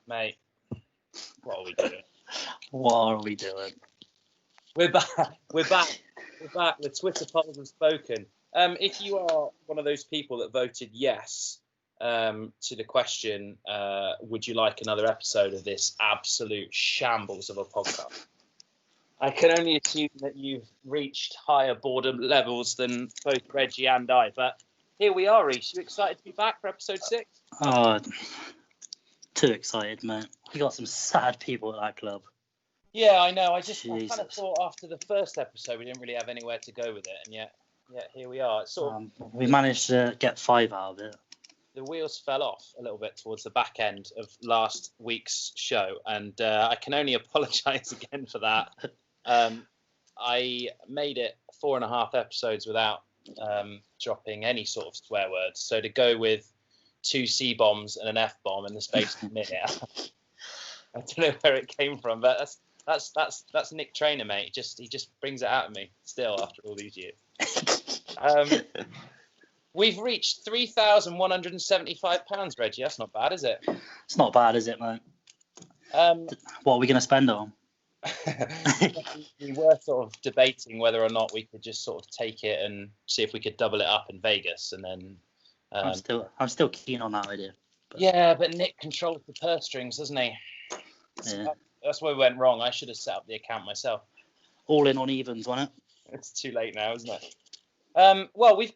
Mate, what are we doing? What are we doing? We're back. We're back. We're back. The Twitter polls have spoken. If you are one of those people that voted yes to the question, would you like another episode of this absolute shambles of a podcast? I can only assume that you've reached higher boredom levels than both Reggie and I. But here we are, Reece. You excited to be back for episode 6? Oh, too excited, man. We got some sad people at that club. Yeah, I know. I kind of Jesus. thought after the first episode we didn't really have anywhere to go with it, and yet here we are. It's sort of, We managed to get 5 out of it. the wheels fell off a little bit towards the back end of last week's show, and I can only apologise again for that. I made it 4.5 episodes without dropping any sort of swear words. So to go with 2 C-bombs and an F-bomb in the space of a minute, I don't know where it came from, but that's Nick Trainer, mate. He just brings it out of me still after all these years. We've reached £3,175, Reggie. That's not bad, is it? It's not bad, is it, mate? What are we going to spend it on? We were sort of debating whether or not we could just sort of take it and see if we could double it up in Vegas, and then I'm still keen on that idea. But... Yeah, but Nick controls the purse strings, doesn't he? Yeah. That's where we went wrong. I should have set up the account myself. All in on evens, wasn't it? It's too late now, isn't it? Well, we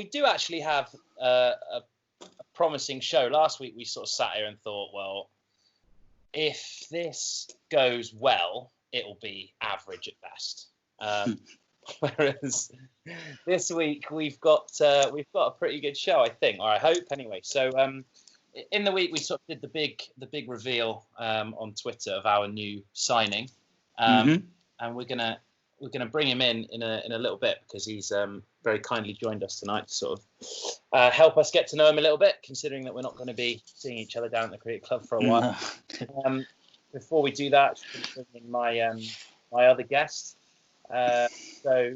do actually have a promising show. Last week we sort of sat here and thought, well, if this goes well, it'll be average at best. Whereas this week we've got a pretty good show, I think, or I hope anyway. So in the week we sort of did the big reveal on Twitter of our new signing, and we're gonna bring him in a little bit because he's very kindly joined us tonight to sort of help us get to know him a little bit, considering that we're not going to be seeing each other down at the cricket club for a while. Before we do that, I'm bring in my other guest. So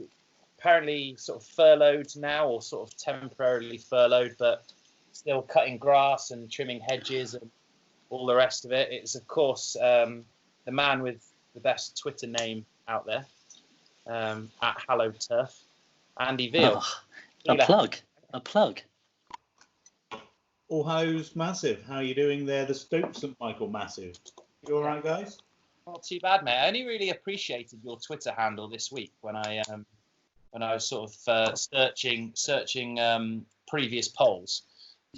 apparently sort of furloughed now, or sort of temporarily furloughed, but still cutting grass and trimming hedges and all the rest of it. It's, of course, the man with the best Twitter name out there, at Hallow Turf, Andy Veal. Oh, a plug. All House Massive. How are you doing there? The Stoke St Michael Massive. You all right, guys? Not too bad, mate. I only really appreciated your Twitter handle this week when I was sort of searching previous polls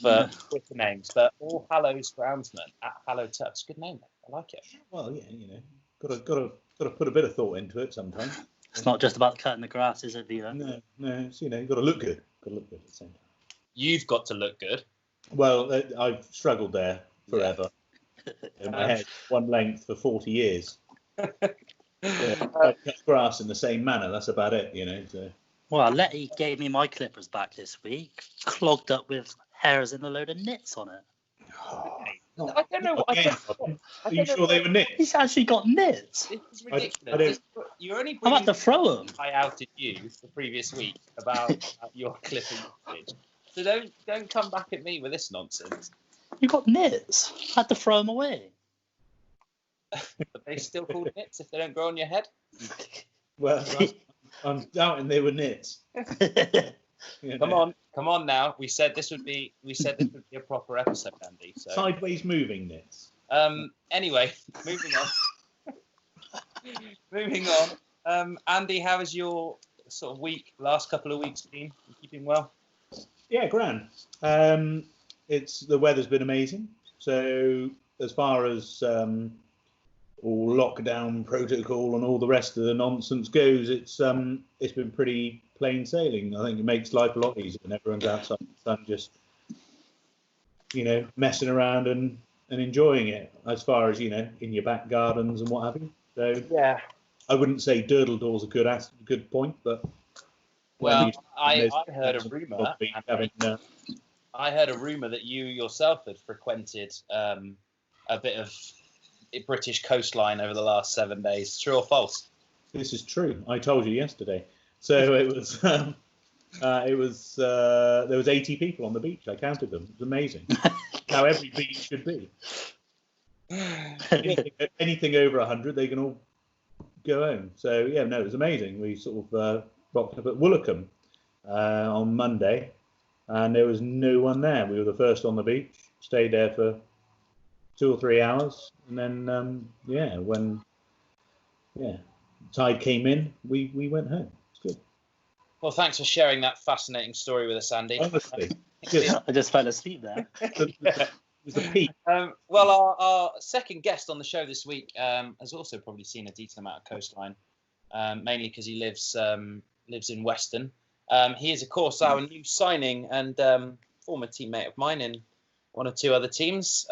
for Twitter names. But All Hallows Groundsman at Hallow Turf. It's a good name, mate. I like it. Well, yeah, got to put a bit of thought into it sometimes. It's not just about cutting the grass, is it, Vila? No, it's, you've got to look good. Got to look good at the same time. You've got to look good. Well, I've struggled there forever. In my head, one length for 40 years. Cut grass in the same manner. That's about it, So. Well, Letty gave me my clippers back this week, clogged up with hairs and a load of nits on it. I don't know what. Are you sure they were nits? He's actually got nits. It's ridiculous. You're only I'm about to throw them. I outed you the previous week about your clipping usage. So don't come back at me with this nonsense. You got nits. I had to throw them away. But they still called nits if they don't grow on your head? Well, I'm doubting they were nits. Come on now. We said this would be a proper episode, Andy. So. Sideways moving nits. Anyway, moving on. Andy, how has your sort of last couple of weeks been? You keeping well? Yeah, grand. The weather's been amazing. So as far as all lockdown protocol and all the rest of the nonsense goes, it's been pretty plain sailing. I think it makes life a lot easier when everyone's outside in the sun, just messing around and enjoying it. As far as in your back gardens and what have you. So yeah, I wouldn't say Durdledaw's a good point, but well, I heard a rumor. I heard a rumour that you yourself had frequented a bit of British coastline over the last 7 days. True or false? This is true. I told you yesterday. So it was there was 80 people on the beach. I counted them. It was amazing. how every beach should be. Anything over 100, they can all go home. So yeah, no, it was amazing. We sort of rocked up at Woolacombe on Monday, and there was no one there. We were the first on the beach. Stayed there for 2 or 3 hours, and then when tide came in, we went home. It's good. Well, thanks for sharing that fascinating story with us, Andy. Honestly, I just fell asleep there. it was a peak. Well, our second guest on the show this week has also probably seen a decent amount of coastline, mainly because he lives in Weston. He is, of course, our new signing and former teammate of mine in one or two other teams.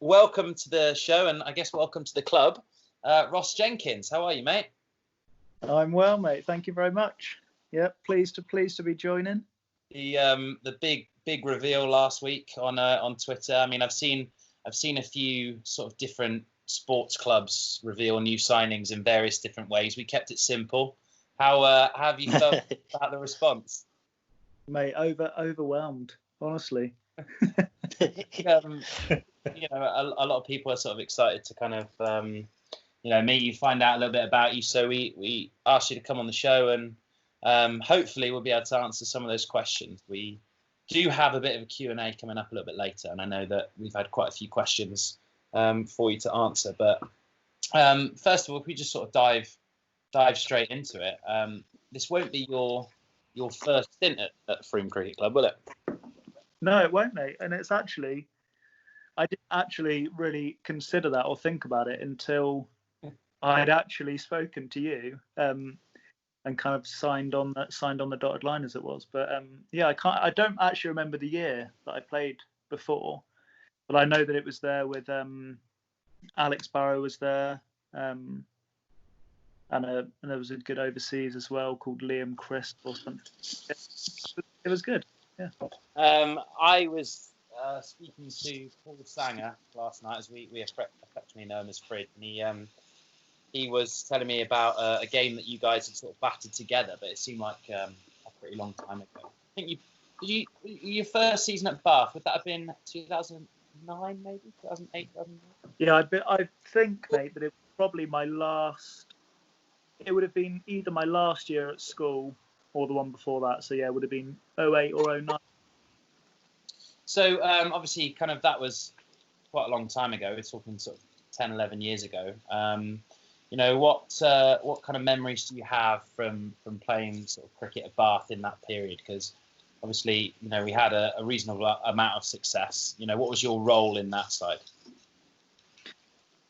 Welcome to the show, and I guess welcome to the club, Ross Jenkins. How are you, mate? I'm well, mate. Thank you very much. Yeah, pleased to be joining. The big reveal last week on Twitter. I mean, I've seen a few sort of different sports clubs reveal new signings in various different ways. We kept it simple. How have you felt about the response? Mate, overwhelmed, honestly. A lot of people are sort of excited to kind of meet you, find out a little bit about you. So we asked you to come on the show, and hopefully we'll be able to answer some of those questions. We do have a bit of a Q&A coming up a little bit later, and I know that we've had quite a few questions for you to answer. But first of all, if we just sort of dive straight into it, this won't be your first stint at Frome Cricket Club, will it? No, it won't, mate. And it's actually, I didn't actually really consider that or think about it until I'd actually spoken to you and kind of signed on the dotted line, as it was. But I don't actually remember the year that I played before, but I know that it was there with Alex Barrow was there, and there was a good overseas as well called Liam Crisp or something. It was good. Yeah. I was speaking to Paul Sanger last night, as we affectionately know him as Fred, and he was telling me about a game that you guys had sort of batted together, but it seemed like a pretty long time ago. I think your first season at Bath, would that have been 2009, maybe 2008, 2009? Yeah, I think, mate, that it was probably my last. It would have been either my last year at school or the one before that. So yeah, it would have been 08 or 09. So obviously, kind of that was quite a long time ago. We're talking sort of 10, 11 years ago. What kind of memories do you have from playing sort of cricket at Bath in that period? Because obviously, we had a reasonable amount of success. What was your role in that side?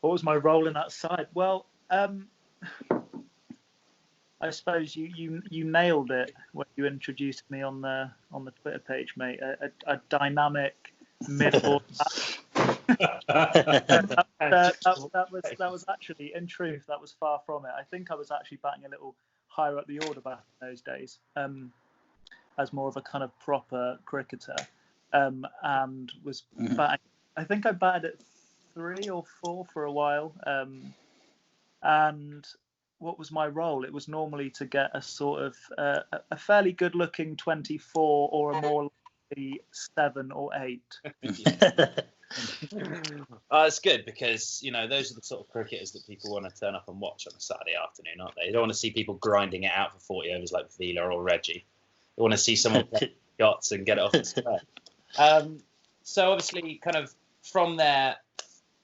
What was my role in that side? Well, I suppose you nailed it when you introduced me on the Twitter page, mate. A dynamic mid-order. that was actually, in truth, that was far from it. I think I was actually batting a little higher up the order back in those days, as more of a kind of proper cricketer, and was batting. I think I batted at 3 or 4 for a while, and what was my role? It was normally to get a sort of a fairly good-looking 24 or a more likely 7 or 8. It's good because those are the sort of cricketers that people want to turn up and watch on a Saturday afternoon, aren't they? They don't want to see people grinding it out for 40 overs like Vila or Reggie. They want to see someone get shots and get it off the square. So obviously, kind of from there.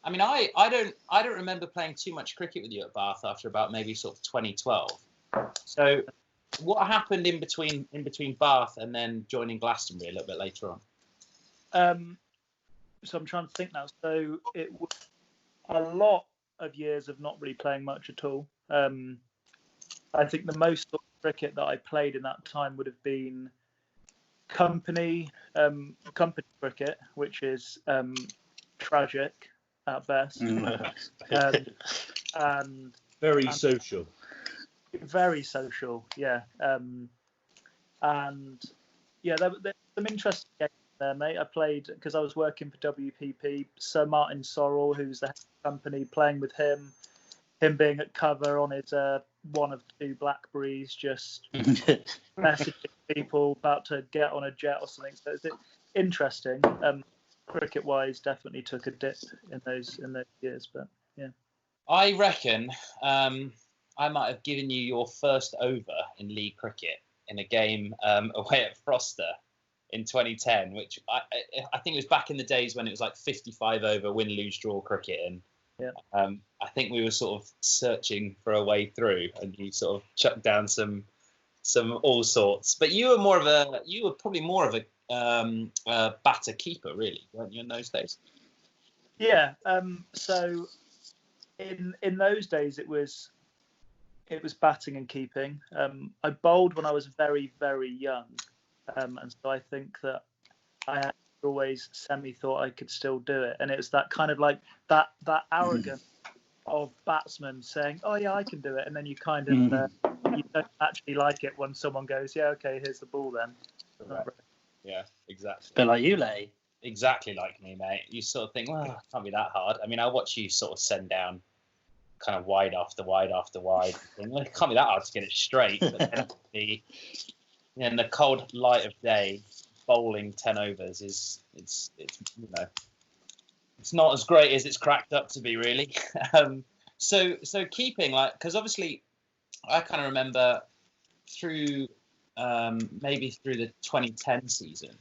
I mean, I don't remember playing too much cricket with you at Bath after about maybe sort of 2012. So, what happened in between Bath and then joining Glastonbury a little bit later on? So I'm trying to think now. So it was a lot of years of not really playing much at all. I think the most sort of cricket that I played in that time would have been company cricket, which is tragic at best, and Very social. Very social, yeah. And yeah, there were some interesting games there, mate. I played because I was working for WPP. Sir Martin Sorrell, who's the head of the company, playing with him being at cover on his one of 2 Blackberries, just messaging people about to get on a jet or something. So it's interesting. cricket-wise, definitely took a dip in those years. But yeah, I reckon I might have given you your first over in league cricket in a game away at Froster in 2010, which I think it was back in the days when it was like 55 over win, lose, draw cricket, and I think we were sort of searching for a way through, and you sort of chucked down some all sorts. But you were probably more of a batter keeper, really, weren't you, in those days? Yeah. So in those days, it was batting and keeping. I bowled when I was very, very young, and so I think that I had always thought I could still do it, and it was that kind of like that arrogance of batsmen saying, "Oh yeah, I can do it," and then you kind of you don't actually like it when someone goes, "Yeah, okay, here's the ball then." Right. Yeah, exactly. Bit like you, Lay. Exactly like me, mate. You sort of think, well, it can't be that hard. I mean, I watch you sort of send down kind of wide after wide after wide. Think, well, it can't be that hard to get it straight. But then in the cold light of day, bowling 10 overs it's it's not as great as it's cracked up to be, really. So keeping, like, because obviously I kind of remember through maybe through the 2010 season,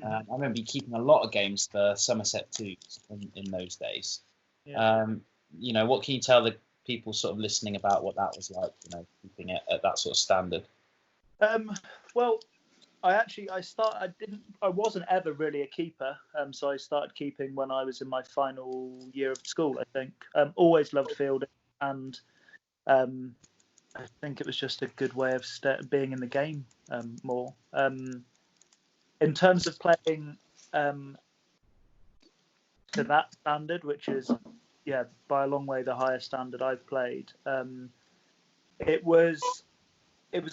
I remember you keeping a lot of games for Somerset Twos in those days. Yeah. What can you tell the people sort of listening about what that was like, keeping it at that sort of standard? Well, I wasn't ever really a keeper. So I started keeping when I was in my final year of school, I think. Always loved fielding, and I think it was just a good way of being in the game more. In terms of playing to that standard, which is, by a long way the highest standard I've played, it was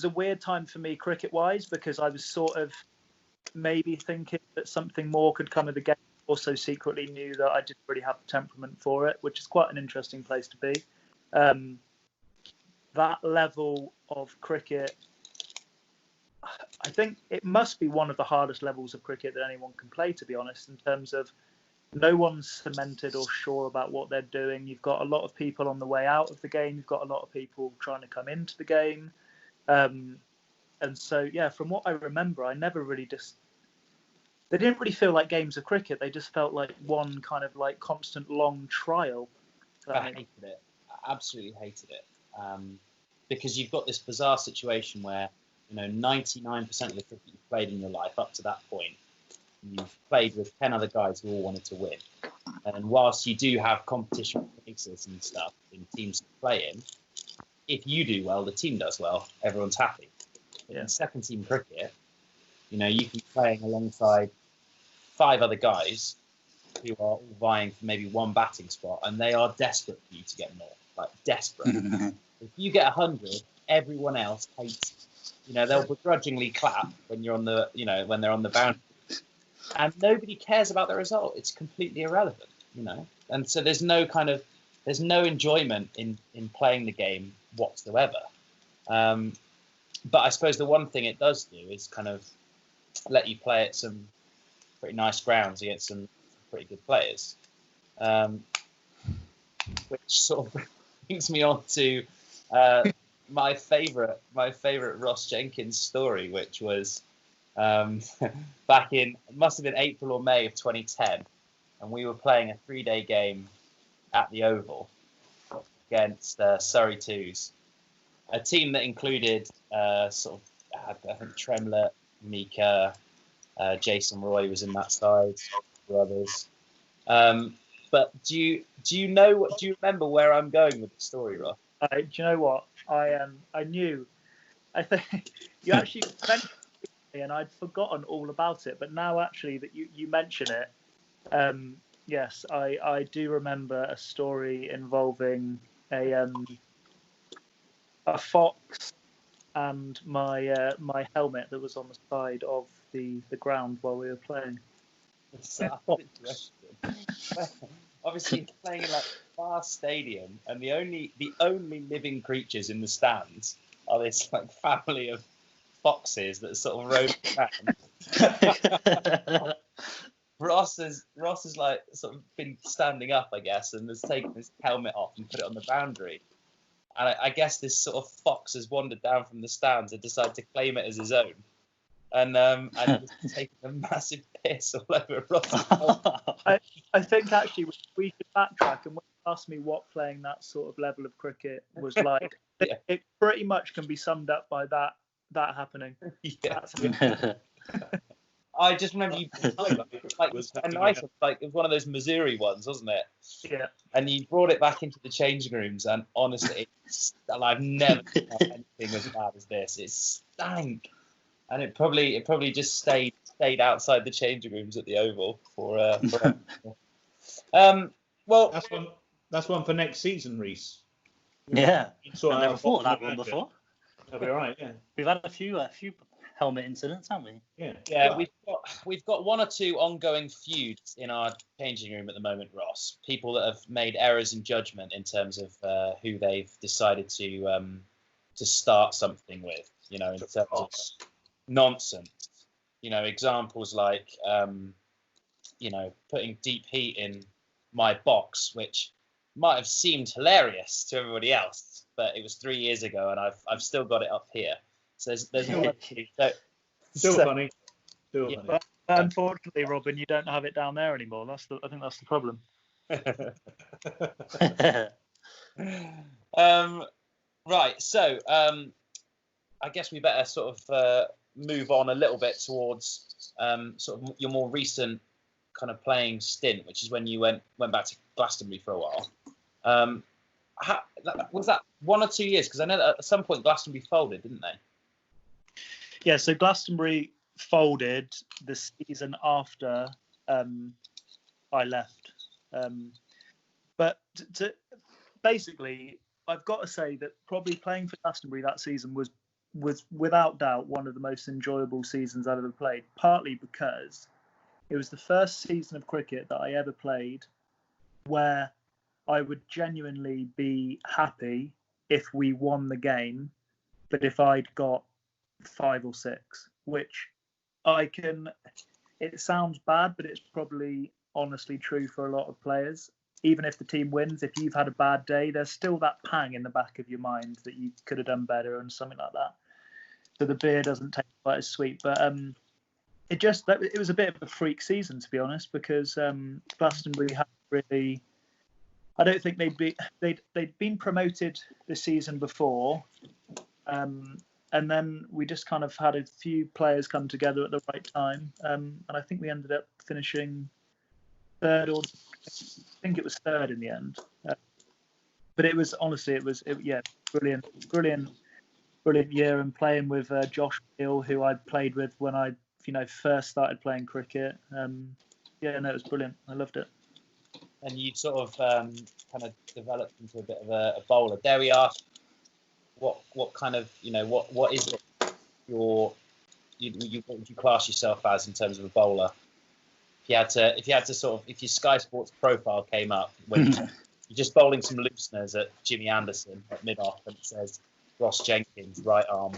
a weird time for me cricket-wise, because I was sort of maybe thinking that something more could come of the game. Also secretly knew that I didn't really have the temperament for it, which is quite an interesting place to be. That level of cricket, I think it must be one of the hardest levels of cricket that anyone can play, to be honest, in terms of no one's cemented or sure about what they're doing. You've got a lot of people on the way out of the game. You've got a lot of people trying to come into the game. And so, from what I remember, I never really they didn't really feel like games of cricket. They just felt like one kind of like constant long trial. I hated it. I absolutely hated it. Because you've got this bizarre situation where, 99% of the cricket you've played in your life up to that point, you've played with 10 other guys who all wanted to win. And whilst you do have competition races and stuff in teams to play in, if you do well, the team does well, everyone's happy. But in second team cricket, you can be playing alongside 5 other guys who are all vying for maybe one batting spot, and they are desperate for you to get more, like desperate. If you get 100, everyone else hates you. They'll begrudgingly clap when you're on the, when they're on the boundary, and nobody cares about the result. It's completely irrelevant, And so there's no enjoyment in playing the game whatsoever. But I suppose the one thing it does do is kind of let you play at some pretty nice grounds against some pretty good players, which sort of brings me on to my favourite Ross Jenkins story, which was back in, it must have been April or May of 2010, and we were playing a 3-day game at the Oval against Surrey Twos, a team that included I think Tremlett, Mika, Jason Roy was in that side, brothers. But do you remember where I'm going with the story, Ross? Do you know what? I knew. I think you actually mentioned it, and I'd forgotten all about it. But now, actually, that you mention it, yes, I do remember a story involving a fox and my helmet that was on the side of the ground while we were playing. Obviously, playing in like a vast stadium, and the only living creatures in the stands are this like family of foxes that sort of roam around. Ross has like sort of been standing up, I guess, and has taken his helmet off and put it on the boundary. And I guess this sort of fox has wandered down from the stands and decided to claim it as his own. And just taking a massive piss all over Ross's helmet. I think actually we should backtrack, and when you asked me what playing that sort of level of cricket was like, Yeah. it pretty much can be summed up by that happening. Yeah. That's I just remember you like was a nice, like it was one of those Missouri ones, wasn't it? Yeah. And you brought it back into the changing rooms, and honestly, I've never seen anything as bad as this. It stank, and it probably just stayed outside the changing rooms at the Oval for. Well, that's one for next season, Reese. Yeah, Sort I've out never thought of that bottom one of before. That'll be all right. Yeah. We've had a few helmet incidents, haven't we? Yeah. yeah, we've got one or two ongoing feuds in our changing room at the moment, Ross. People that have made errors in judgment in terms of who they've decided to start something with. You know, in terms of nonsense. You know, examples like putting deep heat in my box, which might have seemed hilarious to everybody else, but it was 3 years ago, and I've still got it up here. So there's no Still funny. Still Yeah. funny. But unfortunately, Robin, you don't have it down there anymore. I think that's the problem. Right. So I guess we better sort of move on a little bit towards sort of your more recent kind of playing stint, which is when you went back to Glastonbury for a while. Was that 1 or 2 years? Because I know that at some point Glastonbury folded, didn't they? Yeah, so Glastonbury folded the season after I left. But basically, I've got to say that probably playing for Glastonbury that season was without doubt one of the most enjoyable seasons I've ever played, partly because it was the first season of cricket that I ever played where I would genuinely be happy if we won the game, but if I'd got 5 or 6, which it sounds bad, but it's probably honestly true for a lot of players. Even if the team wins, if you've had a bad day, there's still that pang in the back of your mind that you could have done better and something like that. So the beer doesn't taste quite as sweet. But it was a bit of a freak season, to be honest, because Glastonbury had really. I don't think they'd been promoted the season before, and then we just kind of had a few players come together at the right time, and I think we ended up finishing third, or I think it was third in the end. But it was honestly, brilliant year, and playing with Josh Hill, who I played with when I first started playing cricket. It was brilliant. I loved it. And you sort of kind of developed into a bit of a bowler. Dare we ask what kind of what is it what would you class yourself as in terms of a bowler? If you had to sort of, if your Sky Sports profile came up when you're just bowling some looseners at Jimmy Anderson at mid-off and it says Ross Jenkins, right arm,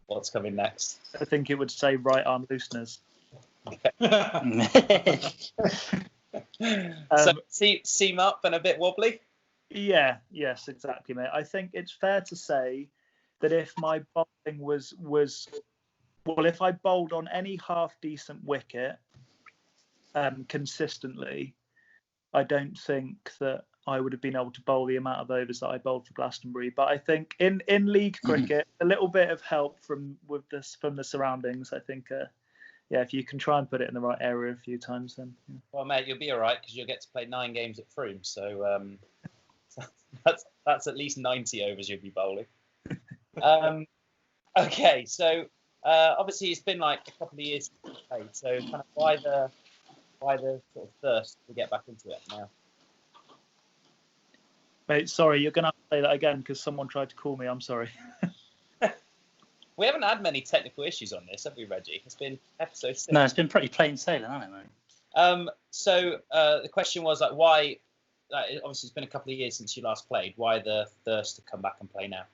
what's coming next? I think it would say right arm looseners. So seam up and a bit wobbly? Yes, exactly, mate. I think it's fair to say that if my bowling was if I bowled on any half decent wicket consistently, I don't think that I would have been able to bowl the amount of overs that I bowled for Glastonbury. But I think in league cricket, a little bit of help from the surroundings, I think. If you can try and put it in the right area a few times, then. Yeah. Well, mate, you'll be all right because you'll get to play 9 games at Frome. So that's at least 90 overs you'll be bowling. Okay, so obviously it's been like a couple of years since you played. So kind of why the sort of thirst to get back into it now? Mate, sorry, you're going to have to say that again because someone tried to call me. I'm sorry. We haven't had many technical issues on this, have we, Reggie? It's been episode 6. No, it's been pretty plain sailing, hasn't it, mate? So the question was like, why? Obviously, it's been a couple of years since you last played. Why the thirst to come back and play now?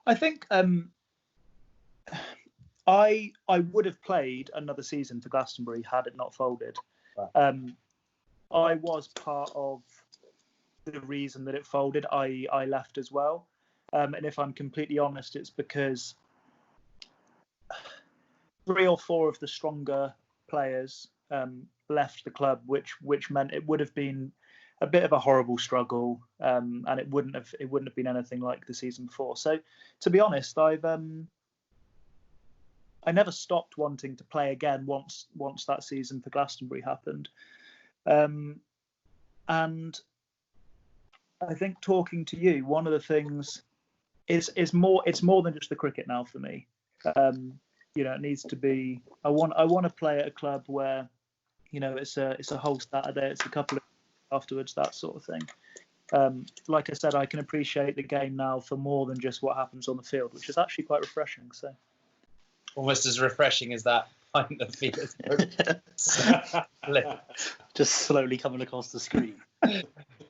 I think I would have played another season for Glastonbury had it not folded. Right. I was part of the reason that it folded. I left as well. And if I'm completely honest, it's because 3 or 4 of the stronger players left the club, which meant it would have been a bit of a horrible struggle, and it wouldn't have been anything like the season before. So, to be honest, I never stopped wanting to play again once that season for Glastonbury happened, and I think talking to you, one of the things it's more than just the cricket now for me. It needs to be. I want to play at a club where, it's a whole Saturday, it's a couple of afterwards, that sort of thing. Like I said, I can appreciate the game now for more than just what happens on the field, which is actually quite refreshing. So Almost as refreshing as that pint of Venus. Just slowly coming across the screen.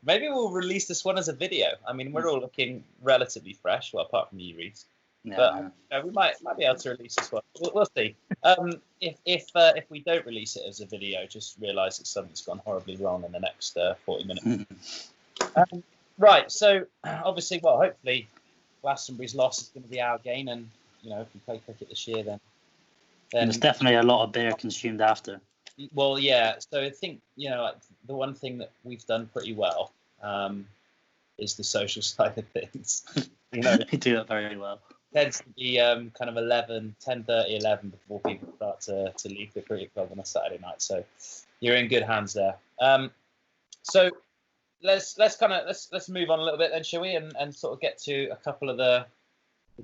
Maybe we'll release this one as a video. I mean, we're all looking relatively fresh, well, apart from you, Reece. Yeah. But we might be able to release this one. We'll see. If we don't release it as a video, just realise that something's gone horribly wrong in the next 40 minutes. Right. So obviously, well, hopefully, Glastonbury's loss is going to be our gain, and if we play cricket this year, then there's definitely a lot of beer consumed after. Well, yeah. So I think like the one thing that we've done pretty well is the social side of things. We do that very well. Tends to be kind of 10:30, 11 before people start to leave the cricket club on a Saturday night. So you're in good hands there. So let's move on a little bit then, shall we? And sort of get to a couple of the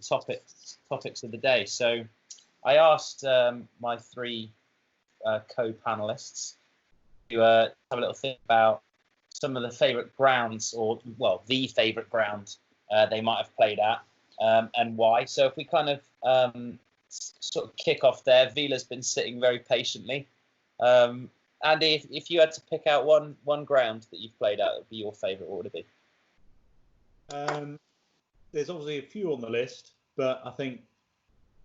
topics of the day. So I asked my 3 co-panelists to have a little think about some of the favourite grounds, or the favourite ground they might have played at, and why. So if we kind of sort of kick off there, Vila's been sitting very patiently. Andy, if you had to pick out one ground that you've played at, that would be your favourite, what would it be? There's obviously a few on the list, but I think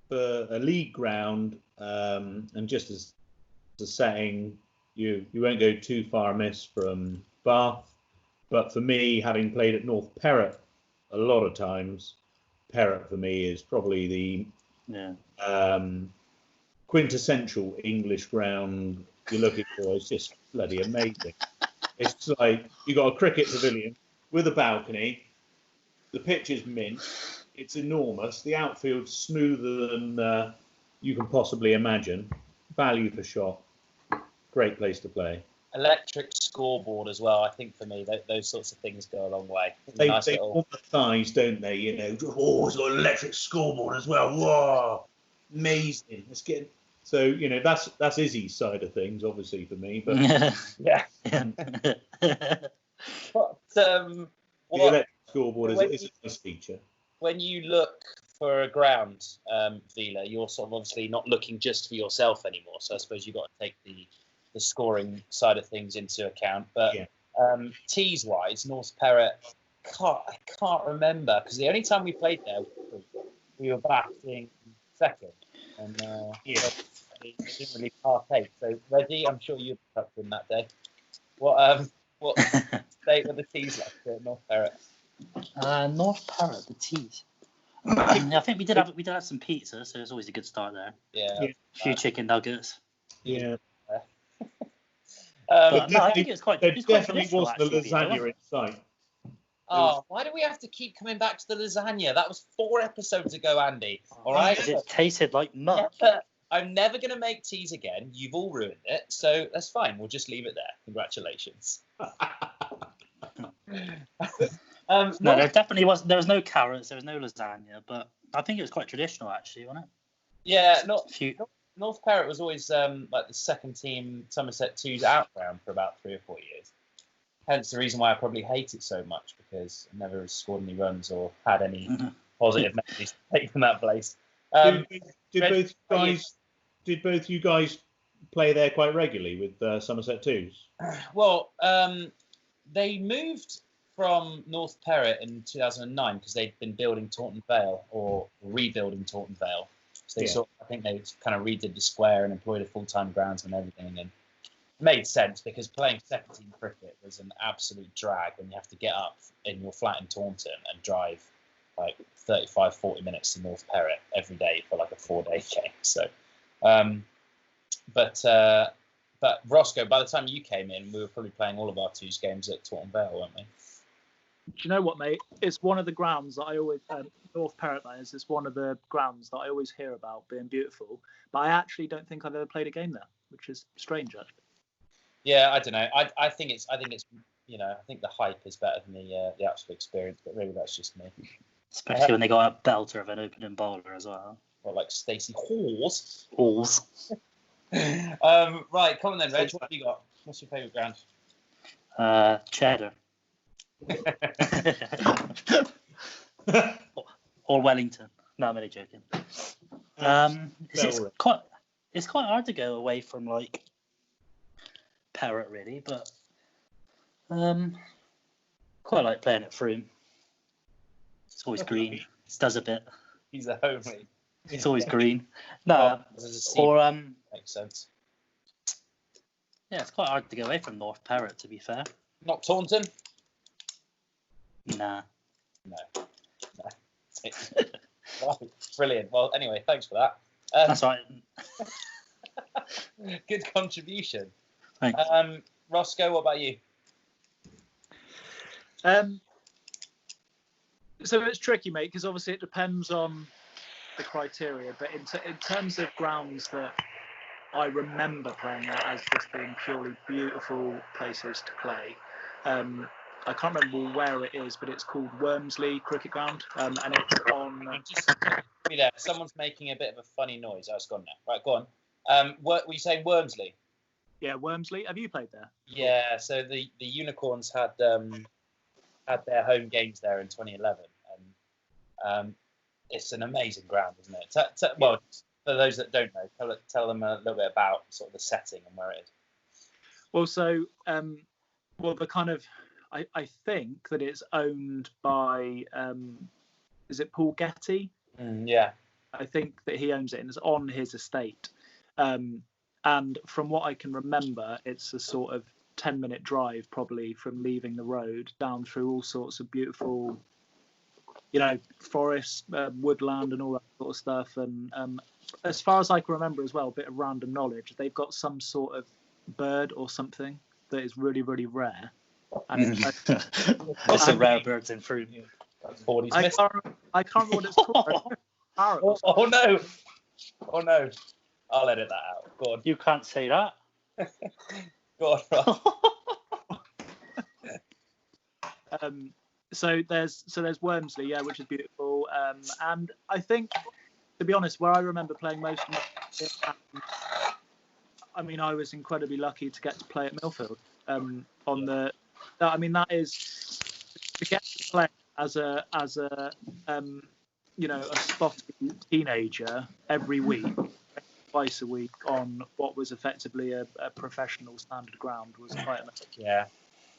for a league ground, and just as a setting, you won't go too far amiss from Bath. But for me, having played at North Perrott a lot of times, Perrott for me is probably the quintessential English ground you're looking for. It's just bloody amazing. It's like you got a cricket pavilion with a balcony. The pitch is mint. It's enormous. The outfield's smoother than you can possibly imagine. Value for shot. Great place to play. Electric scoreboard as well. I think for me, those sorts of things go a long way. They want the thighs, don't they? Oh, it's got an electric scoreboard as well. Whoa, amazing. Let's get. So that's Izzy's side of things, obviously for me. But yeah. But the electric scoreboard is a nice feature. When you look for a ground, Vila, you're sort of obviously not looking just for yourself anymore. So I suppose you've got to take the scoring side of things into account. But tees wise, North Perrott, I can't remember, because the only time we played there, we were batting second, and we didn't really partake. So Reggie, I'm sure you were in that day. What state were the tees like at North Perrott? North Perrott, the tees. I think we did have some pizza, so it's always a good start there. Yeah. A few chicken nuggets. Yeah. But no, I think it was quite. There it was quite definitely wasn't a lasagna in sight. Oh, why do we have to keep coming back to the lasagna? That was 4 episodes ago, Andy. All right. Because it tasted like mud. I'm never going to make teas again. You've all ruined it, so that's fine. We'll just leave it there. Congratulations. No, there definitely was. There was no carrots. There was no lasagna, but I think it was quite traditional, actually, wasn't it? Yeah, North Perrott was always like the second team Somerset 2's out ground for about 3 or 4 years. Hence the reason why I probably hate it so much, because I never scored any runs or had any positive memories to take from that place. Did both you guys play there quite regularly with Somerset 2s? Well, they moved from North Perrott in 2009 because they'd been building Taunton Vale or rebuilding Taunton Vale. So they sort of think they kind of redid the square and employed a full-time groundsman and everything, and it made sense because playing second-team cricket was an absolute drag when you have to get up in your flat in Taunton and drive like 35, 40 minutes to North Perrott every day for like a 4-day game. So, but Roscoe, by the time you came in, we were probably playing all of our twos games at Taunton Vale, weren't we? Do you know what, mate? It's one of the grounds that I always North Perrott, that is. It's one of the grounds that I always hear about being beautiful, but I actually don't think I've ever played a game there, which is strange, actually. Yeah, I don't know. I think it's I think the hype is better than the actual experience, but really that's just me. Especially when they got a belter of an opening bowler as well. Or like Stacey Hawes. Right, come on then, Reg. What have you got? What's your favourite ground? Cheddar. Or Wellington. No, I'm only joking. It's quite hard to go away from like Perrott, really, but quite like playing at Frome. It's always green. It does a bit. He's a homie. It's always green. No, or makes sense. Yeah, it's quite hard to go away from North Perrott, to be fair. Not Taunton? Nah. No. Right, brilliant. Well, anyway, thanks for that. That's right. Good contribution. Thanks. Roscoe, what about you? So it's tricky, mate, because obviously it depends on the criteria. But in terms of grounds that I remember playing at as just being purely beautiful places to play, I can't remember where it is, but it's called Wormsley Cricket Ground, and it's on. Just be there. Someone's making a bit of a funny noise. Oh, it's gone now. Right, go on. Were you saying Wormsley? Yeah, Wormsley. Have you played there? Yeah. So the Unicorns had their home games there in 2011, and it's an amazing ground, isn't it? Well, for those that don't know, tell them a little bit about sort of the setting and where it is. Well, so the kind of. I think that it's owned by, is it Paul Getty? Yeah. I think that he owns it and it's on his estate. And from what I can remember, it's a sort of 10-minute drive probably from leaving the road down through all sorts of beautiful, forest, woodland and all that sort of stuff. And as far as I can remember as well, a bit of random knowledge, they've got some sort of bird or something that is really, really rare. And there's some rare birds in fruit. I can't remember what it's called. Oh no! I'll edit that out. Go on. You can't say that. Go on. So there's Wormsley, yeah, which is beautiful. And I think, to be honest, where I remember playing most of my, I was incredibly lucky to get to play at Millfield. That is to get to play as a spotty teenager every week, twice a week on what was effectively a professional standard ground was quite amazing. Yeah,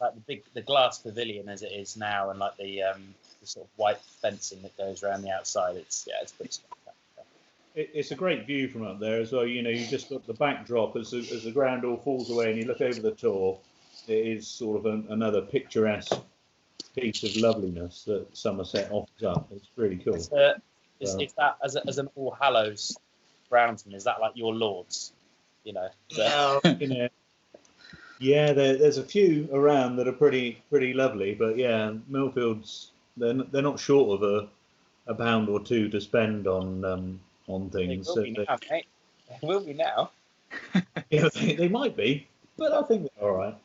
like the glass pavilion as it is now, and like the sort of white fencing that goes around the outside. It's pretty spectacular. It's a great view from up there as well. You just got the backdrop as the ground all falls away and you look over the Tor. It is sort of another picturesque piece of loveliness that Somerset offers up. It's really cool. Is that as an All Hallows groundsman? Is that like your lords? Yeah, there's a few around that are pretty lovely, but yeah, Millfields they're not short of a pound or two to spend on things. They will be now. Yeah, they might be, but I think they're all right.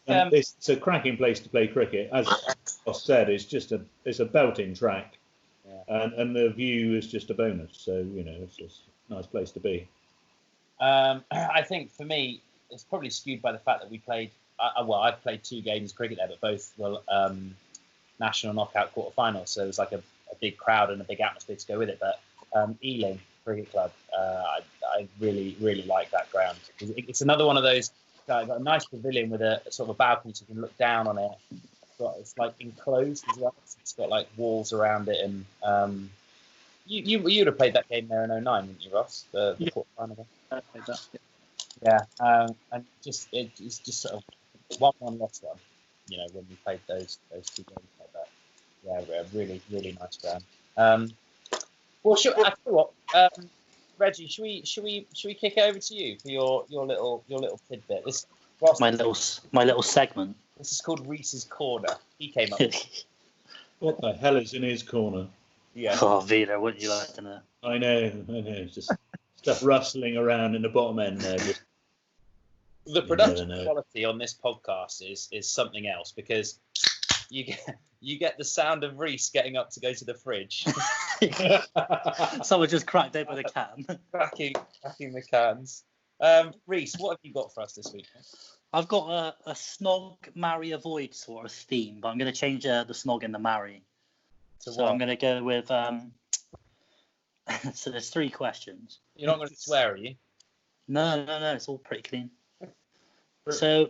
It's a cracking place to play cricket. As Ross said, it's a belting track, and the view is just a bonus. So it's just a nice place to be. I think for me, it's probably skewed by the fact that we played. I've played 2 games of cricket there, but both were national knockout quarterfinals. So it was like a big crowd and a big atmosphere to go with it. But Ealing Cricket Club, I really, really like that ground. It's another one of those. Got a nice pavilion with a sort of a balcony so you can look down on it. It's like enclosed as well. It's got like walls around it, and You would have played that game there in 2009, wouldn't you, Ross? The quarterfinal game. I played that. Yeah, and it's just sort of 1-1 lost one. You know, when we played those two games like that. Yeah, really nice round. Well, I tell you what, Reggie, should we kick it over to you for your little tidbit? This Ross, my little segment. This is called Reese's Corner. He came up. What the hell is in his corner? Yeah. Oh, Vida, wouldn't you like to know? I know. It's just stuff rustling around in the bottom end there. Just, the production quality on this podcast is something else, because you get the sound of Reese getting up to go to the fridge. Someone just cracked open a can. cracking the cans. Reese, what have you got for us this week? I've got a snog, marry, avoid sort of theme, but I'm going to change the snog and the marry. So I'm going to go with... so there's 3 questions. You're not going to swear, are you? No, it's all pretty clean. So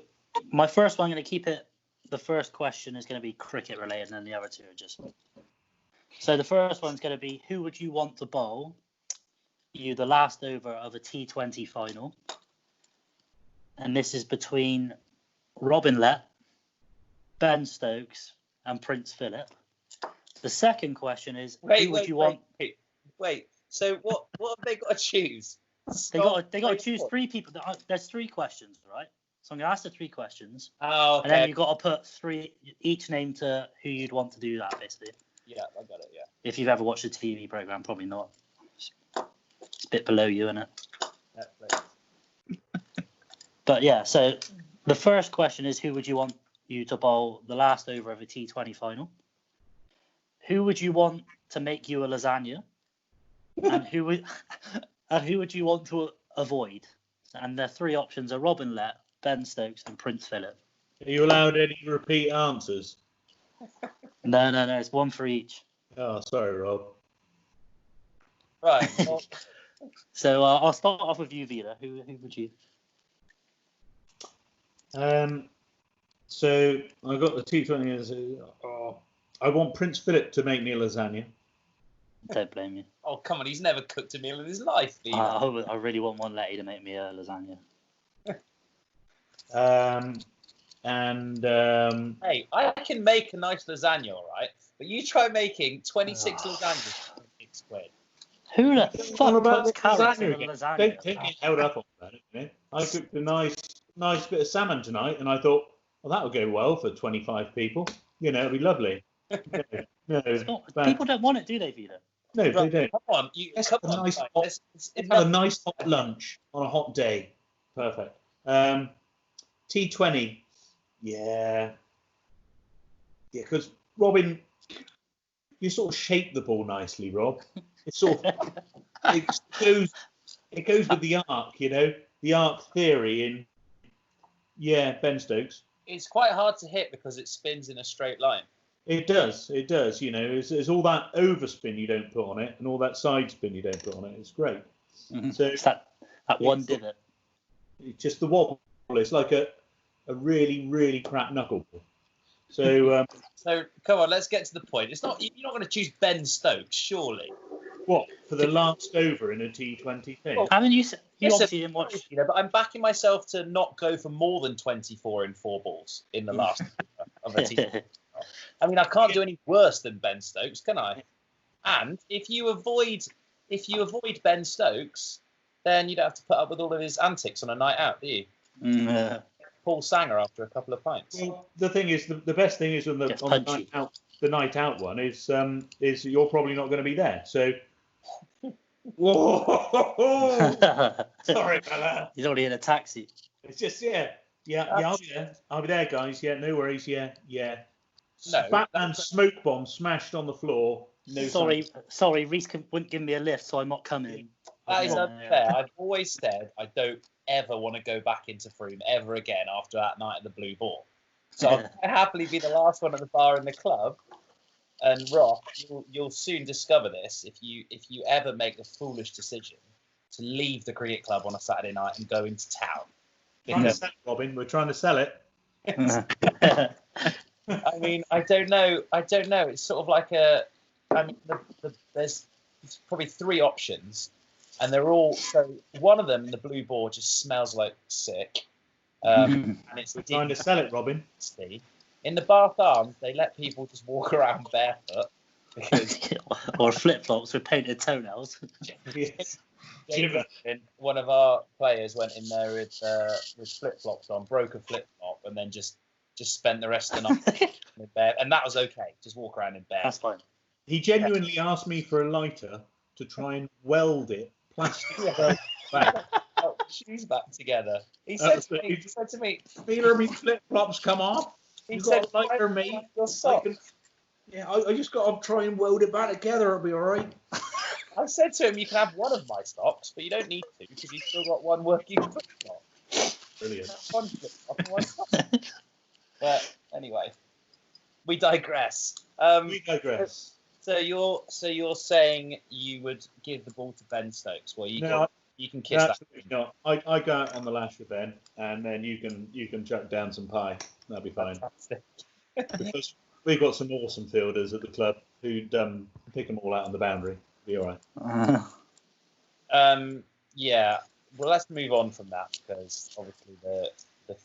my first one, I'm going to keep it... The first question is going to be cricket related, and then the other 2 are just... So the first one's going to be, who would you want to bowl you the last over of a T20 final? And this is between Robin Lett, Ben Stokes, and Prince Philip. The second question is, who would you want? Wait. So what have they got to choose? They got to choose 3 people. There's 3 questions, right? So I'm going to ask the 3 questions. Oh, okay. And then you've got to put 3 each name to who you'd want to do that, basically. Yeah, I got it. Yeah. If you've ever watched a TV program, probably not. It's a bit below you, isn't it? Netflix. But yeah, so the first question is, who would you want you to bowl the last over of a T20 final? Who would you want to make you a lasagna? And who would you want to avoid? And the 3 options are Robin Lett, Ben Stokes, and Prince Philip. Are you allowed any repeat answers? No, it's 1 for each. Oh, sorry, Rob. Right. Well, so I'll start off with you, Vida. Who would you? So I got the T20. I want Prince Philip to make me a lasagna. Don't blame you. Oh, come on. He's never cooked a meal in his life. I really want one lady to make me a lasagna. Hey, I can make a nice lasagna, all right? But you try making 26 lasagnas for £6. Who the fuck puts carrots in a Don't lasagna? take me held up on that. You know? I cooked a nice bit of salmon tonight, and I thought, well, that'll go well for 25 people. You know, it'll be lovely. No, people don't want it, do they, Vida? No, they don't. Come on, Let's have a nice hot lunch on a hot day. Perfect. T20. Yeah, because Robin, you sort of shape the ball nicely, Rob. It's sort of it goes with the arc, you know, the arc theory in Ben Stokes. It's quite hard to hit because it spins in a straight line. It does. You know, there's all that overspin you don't put on it, and all that side spin you don't put on it. It's great. Mm-hmm. So it's that one divot. It's just the wobble. It's like a really, really crap knuckleball. So so come on, let's get to the point. You're not going to choose Ben Stokes, surely. What, for the last over in a T20 thing? Well, haven't you obviously didn't watch. You know, but I'm backing myself to not go for more than 24 in 4 balls in the last of a T20. I mean, I can't do any worse than Ben Stokes, can I? And if you avoid Ben Stokes, then you don't have to put up with all of his antics on a night out, do you? Paul Sanger after a couple of pints. Well, the thing is, the best thing is on the night out one is you're probably not going to be there. So, whoa, sorry about that. He's already in a taxi. It's just I'll be there, guys. Yeah, no worries. Yeah. No, Batman smoke bomb smashed on the floor. No, sorry, Reese wouldn't give me a lift, so I'm not coming. That is unfair. I've always said I don't ever want to go back into Frome ever again after that night at the Blue Ball. So I'll happily be the last one at the bar in the club. And Rock, you'll soon discover this if you ever make the foolish decision to leave the cricket club on a Saturday night and go into town. Because, Robin, we're trying to sell it. I mean, I don't know. It's sort of like there's probably 3 options, and they're all so. One of them, the blue ball, just smells like sick, and it's trying to sell it, Robin. In the Bath Arms, they let people just walk around barefoot because or flip flops with painted toenails. Yes. One of our players went in there with flip flops on, broke a flip flop, and then just spent the rest of the night in bed, and that was okay. Just walk around in bed. That's fine. He genuinely asked me for a lighter to try and weld it plastic back. Oh, shoes back together. He said to me, "Feeler me flip flops come off. He You said, got a lighter, mate? Your socks." I just got to try and weld it back together. It'll be all right." I said to him, "You can have one of my socks, but you don't need to because you've still got one working flip flop." Brilliant. One flip flop and one sock. But anyway, we digress. We digress. So you're saying you would give the ball to Ben Stokes? Well, you can kiss that. Absolutely not. I go out on the lash with Ben, and then you can chuck down some pie. That'll be fine. Because we've got some awesome fielders at the club who'd pick them all out on the boundary. Be all right. Yeah. Well, let's move on from that because obviously the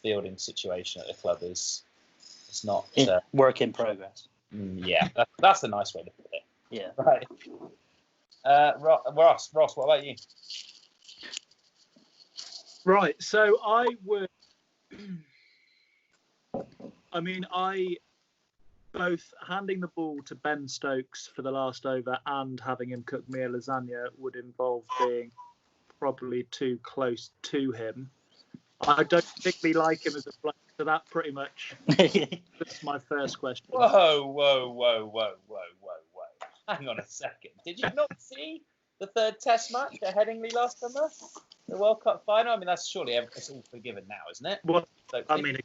fielding situation at the club is not work in progress. Yeah, that's a nice way to put it. Yeah. Right. Ross, what about you? Right. So I both handing the ball to Ben Stokes for the last over and having him cook me a lasagna would involve being probably too close to him. I don't particularly like him as a player, so that pretty much that's my first question. Whoa. Hang on a second. Did you not see the third test match at Headingley last summer? The World Cup final? I mean, that's surely it's all forgiven now, isn't it? Well, I mean,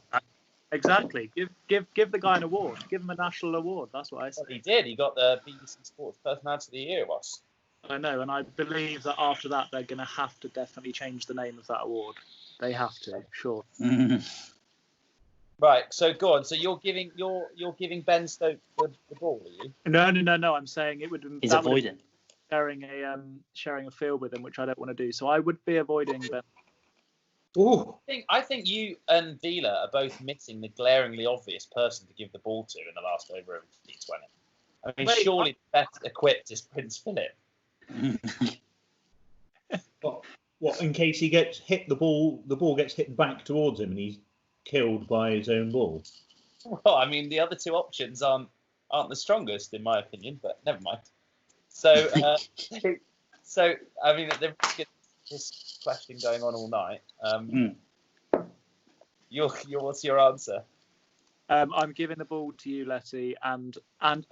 exactly. Give the guy an award. Give him a national award. That's what I said. Well, he did. He got the BBC Sports Personality of the Year, Ross. I know, and I believe that after that they're going to have to definitely change the name of that award. They have to, sure. Right. So go on. So you're giving Ben Stokes the ball, are you? No. I'm saying it would. He's avoiding sharing a field with him, which I don't want to do. So I would be avoiding Ben. Ooh. I think you and Dealer are both missing the glaringly obvious person to give the ball to in the last over of T20. I mean, surely the best equipped is Prince Philip. What? In case he gets hit, the ball gets hit back towards him, and he's killed by his own ball. Well, I mean, the other 2 options aren't the strongest, in my opinion, but never mind. So, I mean, there's this question going on all night. What's your answer? I'm giving the ball to you, Letty, and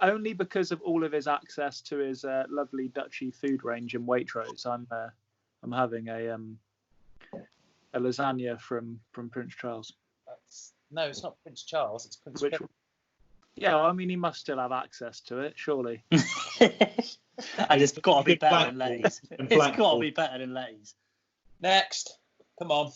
only because of all of his access to his lovely Dutchy food range in Waitrose. I'm having a lasagna from Prince Charles. No, it's not Prince Charles. It's Prince Philip. Yeah, I mean, he must still have access to it, surely. And it's got to be better than Lay's. It's got to be better than Lay's. Next. Come on.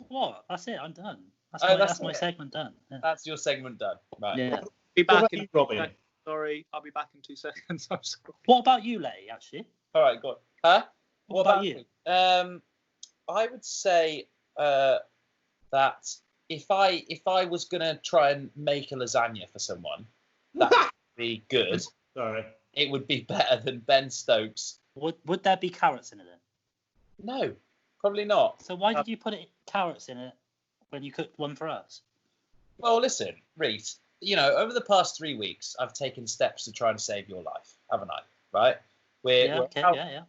What? That's it. I'm done. That's my segment done. Yeah. That's your segment done. Right. Yeah. Be back in Robin. Sorry, I'll be back in 2 seconds. I'm sorry. What about you, Lay, actually? All right, go on. Huh? What about you? I would say that if I was gonna try and make a lasagna for someone, that would be good. Sorry. It would be better than Ben Stokes. Would there be carrots in it then? No, probably not. So why did you put carrots in it when you cooked one for us? Well, listen, Reese, over the past 3 weeks, I've taken steps to try and save your life, haven't I? Right? We're out running,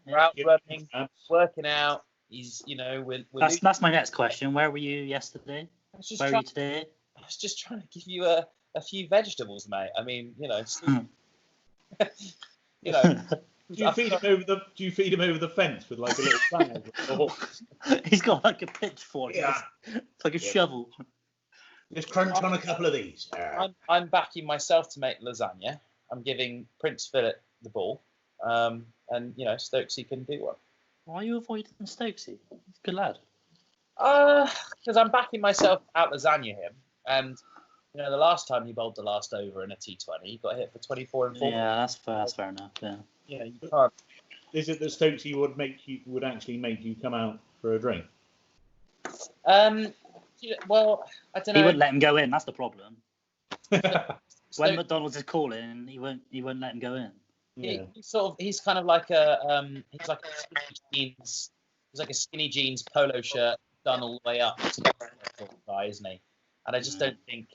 working out. That's my next question. Where were you yesterday? Where are you today? I was just trying to give you a few vegetables, mate. I mean, Do you feed him over the fence with like a little fan? He's got like a pitchfork. Yeah. It's like a shovel. Just crunch on a couple of these. I'm backing myself to make lasagna. I'm giving Prince Philip the ball. And Stokesy can do one. Why are you avoiding Stokesy? He's a good lad. Because I'm backing myself out lasagna him. And, the last time he bowled the last over in a T20, he got hit for 24 and 4. Yeah, that's fair enough. Yeah. You can't. is it that Stokesy would actually make you come out for a drink? Well, I don't know. He wouldn't let him go in. That's the problem. When Stoke- McDonald's is calling, he won't let him go in. Yeah. He's kind of like a he's like a skinny jeans polo shirt done all the way up sort of guy, isn't he? And I just don't think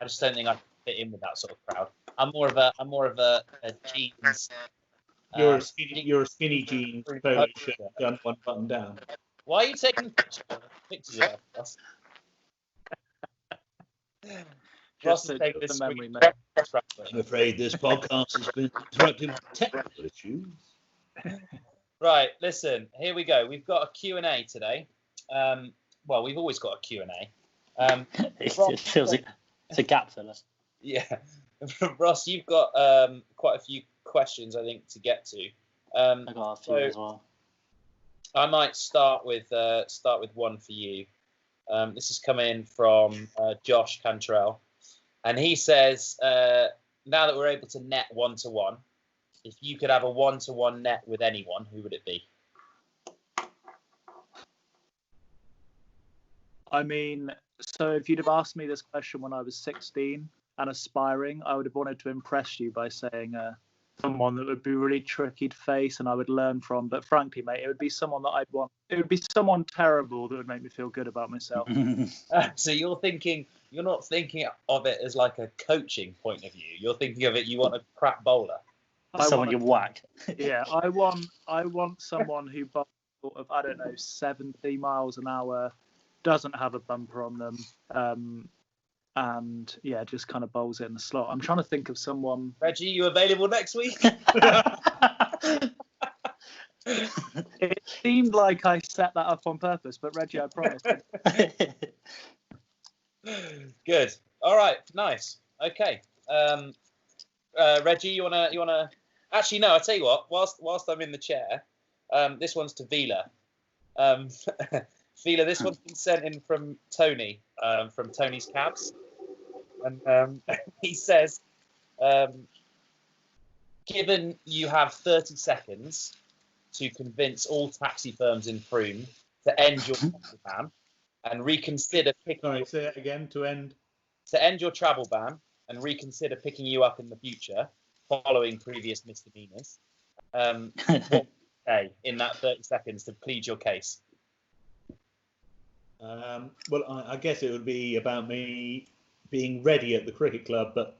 I can fit in with that sort of crowd. I'm more of a jeans. You're a skinny jeans polo shirt done one button down. Why are you taking pictures of us? Just Ross, to take the this memory, screen. mate. I'm afraid this podcast has been interrupted with technical issues. Right, listen, here we go. We've got a Q&A today. Well, we've always got a Q&A. It feels like it's a gap filler. Yeah. Ross, you've got quite a few questions, I think, to get to. I got a few as well. I might start with one for you. This is coming from Josh Cantrell, and he says, now that we're able to net 1-to-1, if you could have a 1-to-1 net with anyone, who would it be? I mean, so if you'd have asked me this question when I was 16 and aspiring, I would have wanted to impress you by saying someone that would be really tricky to face and I would learn from. But frankly, mate, it would be someone that I'd want. It would be someone terrible that would make me feel good about myself. So you're not thinking of it as like a coaching point of view. You're thinking of it, you want a crap bowler. Someone you whack. Yeah, I want someone who bowls sort of, I don't know, 70 miles an hour, doesn't have a bumper on them, and yeah, just kind of bowls it in the slot. I'm trying to think of someone. Reggie, you available next week? It seemed like I set that up on purpose, but Reggie, I promise. Good. All right. Nice. Okay. Reggie, you wanna? Actually, no. I'll tell you what. Whilst I'm in the chair, this one's to Vila. Vila, this one's been sent in from Tony, from Tony's Cabs, and he says, given you have 30 seconds to convince all taxi firms in Frome to end your travel ban and reconsider picking. Sorry, say that again. To end your travel ban and reconsider picking you up in the future following previous misdemeanors. What say in that 30 seconds to plead your case? Well, I guess it would be about me being ready at the cricket club, but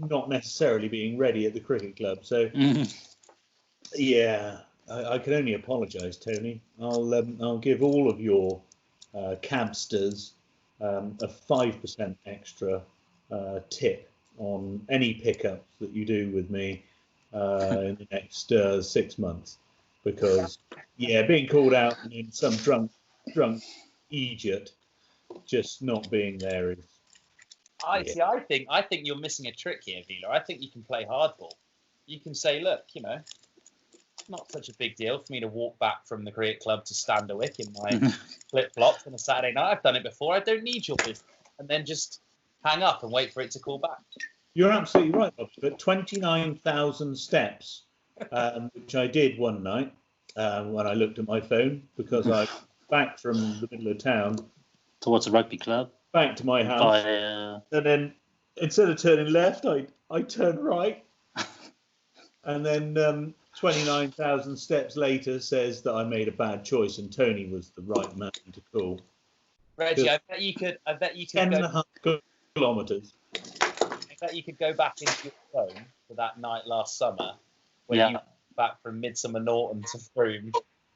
not necessarily being ready at the cricket club. So, yeah, I can only apologise, Tony. I'll give all of your cabsters a 5% extra tip on any pickups that you do with me in the next 6 months, because being called out in some drunk idiot just not being there is. I think you're missing a trick here, Vila. I think you can play hardball. You can say, look, it's not such a big deal for me to walk back from the cricket club to Standerwick in my flip-flops on a Saturday night. I've done it before. I don't need your business. And then just hang up and wait for it to call back. You're absolutely right, Bob. But 29,000 steps, which I did one night when I looked at my phone, because I back from the middle of town towards the rugby club, back to my house, and then instead of turning left, I turned right, and then 29,000 steps later says that I made a bad choice and Tony was the right man to call. Reggie, I bet you could 10.5 kilometres. I bet you could go back into your phone for that night last summer when you went back from Midsummer Norton to Frome.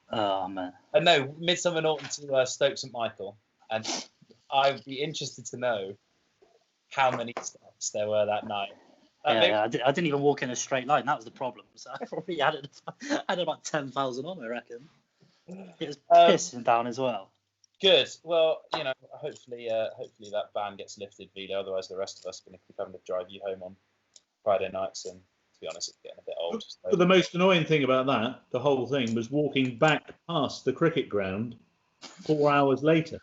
Oh man! No, Midsummer Norton to Stoke St Michael, and I'd be interested to know how many steps there were that night. I didn't even walk in a straight line. That was the problem. So I probably had about 10,000 on, I reckon. It was pissing down as well. Good. Well, hopefully that ban gets lifted, Vila. Otherwise, the rest of us are going to be having to drive you home on Friday nights, and to be honest, it's getting a bit old. So. But the most annoying thing about that, the whole thing, was walking back past the cricket ground 4 hours later.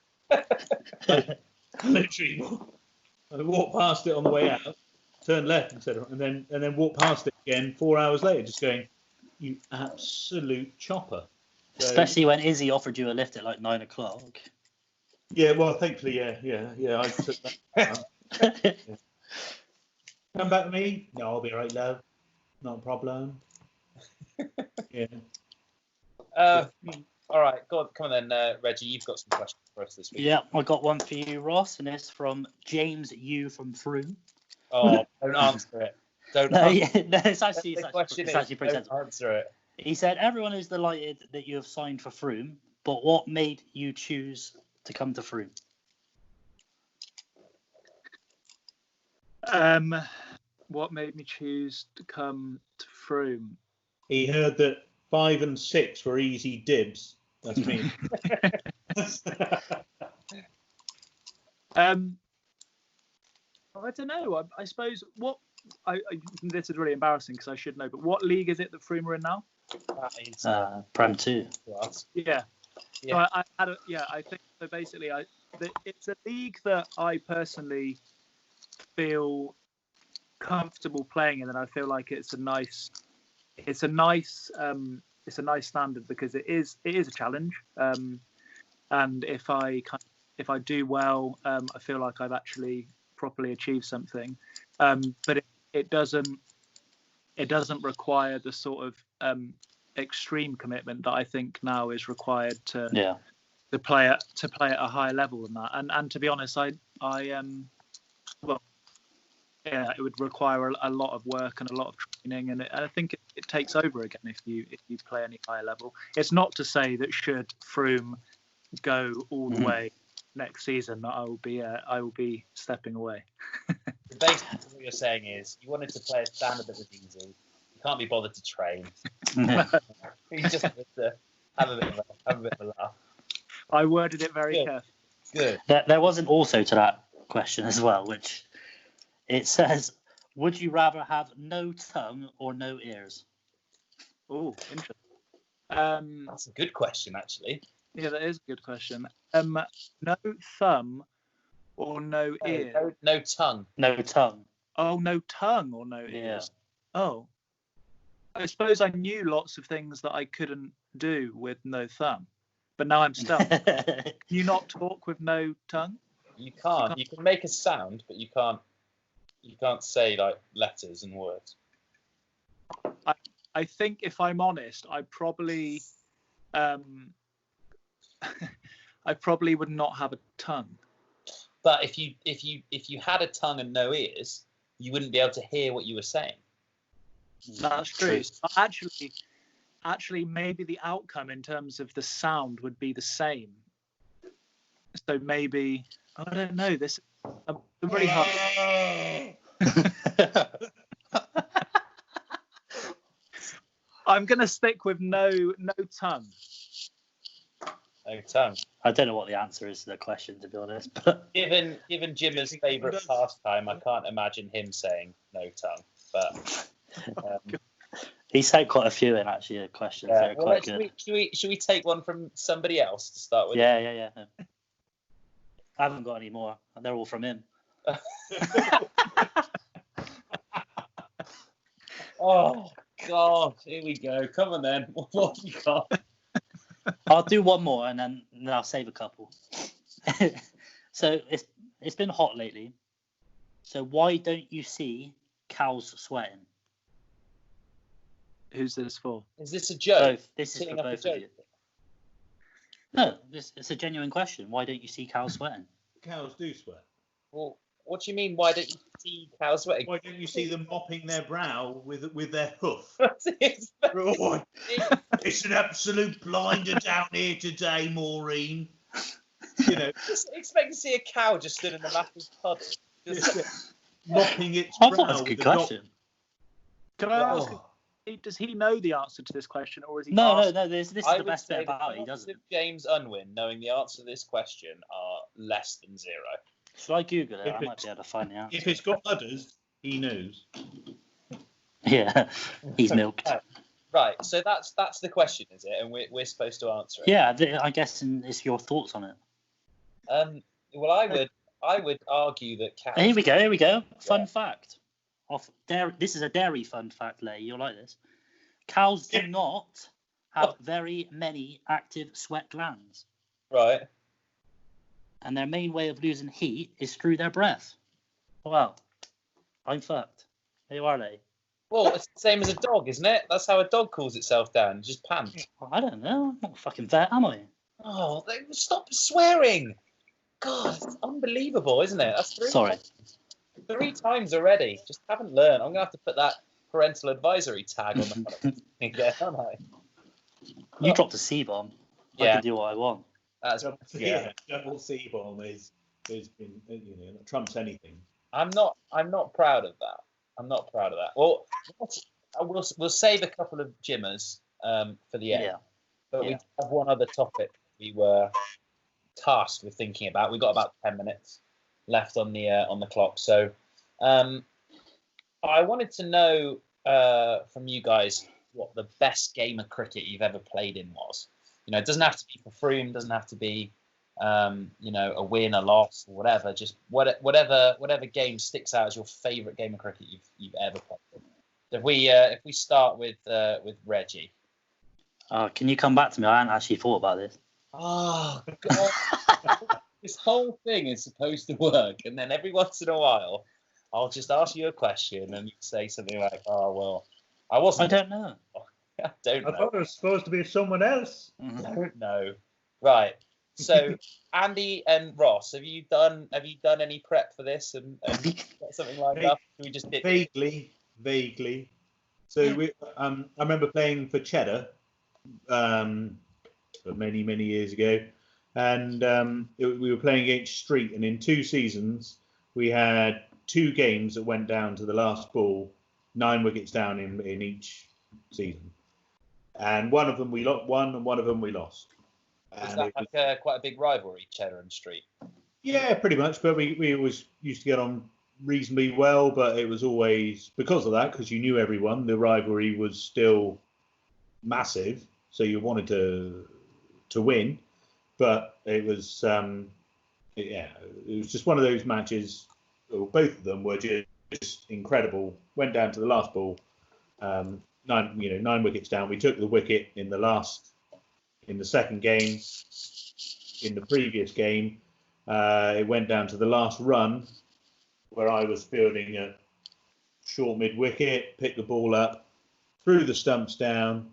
Literally, I walked past it on the way out, turned left and then walked past it again 4 hours later, just going, You absolute chopper. So, Especially when Izzy offered you a lift at like 9 o'clock. yeah, well, thankfully, yeah. I took that. Yeah. Come back to me? No, I'll be all right, love. Not a problem. Yeah. All right, go on, come on then, Reggie. You've got some questions for us this week. Yeah, I got one for you, Ross, and it's from James U from Frome. Oh, don't answer it. Don't No, answer yeah, no, it's actually The question it's is, actually pretty don't sensible. answer it. He said, "Everyone is delighted that you have signed for Frome, but what made you choose to come to Frome?" What made me choose to come to Frome? He heard that 5 and 6 were easy dibs. That's me. I don't know. I suppose this is really embarrassing because I should know. But what league is it that Frome are in now? That is Prem 2. class. Yeah. Yeah. So I think so. Basically, it's a league that I personally feel comfortable playing in, and I feel like it's a nice standard because it is a challenge. And if I do well, I feel like I've actually properly achieved something. But it doesn't require the sort of extreme commitment that I think now is required to play at a higher level than that. And to be honest, it would require a lot of work and a lot of training, and I think it takes over again if you play any higher level. It's not to say that should Frome go all the way next season that I will be stepping away. Basically, what you're saying is you wanted to play a standard that was easy. You can't be bothered to train. You just wanted to have a bit of a laugh. I worded it very Good. carefully. Good. There was an also to that question as well, which it says, "Would you rather have no tongue or no ears?" Oh, interesting. That's a good question, actually. Yeah, that is a good question. No thumb or no ear? No tongue. No tongue. Oh, no tongue or no ears? Oh. I suppose I knew lots of things that I couldn't do with no thumb, but now I'm stuck. Can you not talk with no tongue? You can't. You can make a sound, but you can't say like letters and words. I think if I'm honest, I probably would not have a tongue. But if you had a tongue and no ears, you wouldn't be able to hear what you were saying. That's true. Actually, maybe the outcome in terms of the sound would be the same. So maybe I don't know. This is really hard. I'm gonna stick with no tongue. No tongue. I don't know what the answer is to the question, to be honest. But Given Jimmer's favourite pastime, I can't imagine him saying no tongue. But he's had quite a few in actually questions. yeah. They're quite good. Should we take one from somebody else to start with? Yeah. I haven't got any more. They're all from him. Oh God! Here we go. Come on then. What have you got? I'll do one more and then I'll save a couple. So it's been hot lately. So why don't you see cows sweating? Who's this for? Is this a joke? This is Setting for up a both joke? of you. No, it's a genuine question. Why don't you see cows sweating? Cows do sweat. Well, what do you mean? Why don't you see cows sweating? Why don't you see them mopping their brow with their hoof? It's Oh, it's an absolute blinder down here today, Maureen. You know, just expect to see a cow just stood in a massive puddle. Just, mopping its I brow. thought that's a good question. Can I ask? Does he know the answer to this question, or is he? No. This is I the would best say bit the about it. He chances doesn't. of James Unwin knowing the answer to this question are less than zero. Should I Google it? If I might be able to find the answer. If it's got udders, he knows. Yeah, he's milked. Right, so that's the question, is it? And we're supposed to answer it. Yeah, I guess it's your thoughts on it. Well, I would argue that cows. Here we go. Fun fact. This is a dairy fun fact, Lay. You'll like this. Cows do not have very many active sweat glands. Right. And their main way of losing heat is through their breath. Well, I'm fucked. Who are they? Well, it's the same as a dog, isn't it? That's how a dog cools itself down. Just pants. I don't know. I'm not a fucking vet, am I? Oh, stop swearing. God, it's unbelievable, isn't it? That's Sorry. 3 times already. Just haven't learned. I'm going to have to put that parental advisory tag on the front again, aren't I? You dropped a C-bomb. I Yeah. can do what I want. That's, yeah. Double C-bomb is been, trumps anything. I'm not proud of that. I'm not proud of that. Well, we'll save a couple of Jimmers for the end. Yeah. But we have one other topic we were tasked with thinking about. We've got about 10 minutes left on the clock. So I wanted to know from you guys what the best game of cricket you've ever played in was. It doesn't have to be for Frome, doesn't have to be a win, a loss, or whatever. Just whatever game sticks out as your favourite game of cricket you've ever played. If we start with Reggie. Can you come back to me? I hadn't actually thought about this. Oh God! This whole thing is supposed to work, and then every once in a while, I'll just ask you a question, and you say something like, "Oh well, I wasn't." I don't know. I don't know. I thought it was supposed to be someone else. I don't know. Right. So, Andy and Ross, have you done any prep for this and got something lined up? We just did Vaguely. So I remember playing for Cheddar many years ago, and we were playing against Street, and in 2 seasons we had 2 games that went down to the last ball, 9 wickets down in each season, and one of them we won and one of them we lost. Was that like quite a big rivalry, Cheddar and Street? Yeah, pretty much. But we always used to get on reasonably well. But it was always because of that, because you knew everyone. The rivalry was still massive, so you wanted to win. But it was it was just one of those matches. Both of them were just incredible. Went down to the last ball, 9 wickets down. We took the wicket in the second game. In the previous game, it went down to the last run, where I was fielding a short mid wicket, picked the ball up, threw the stumps down,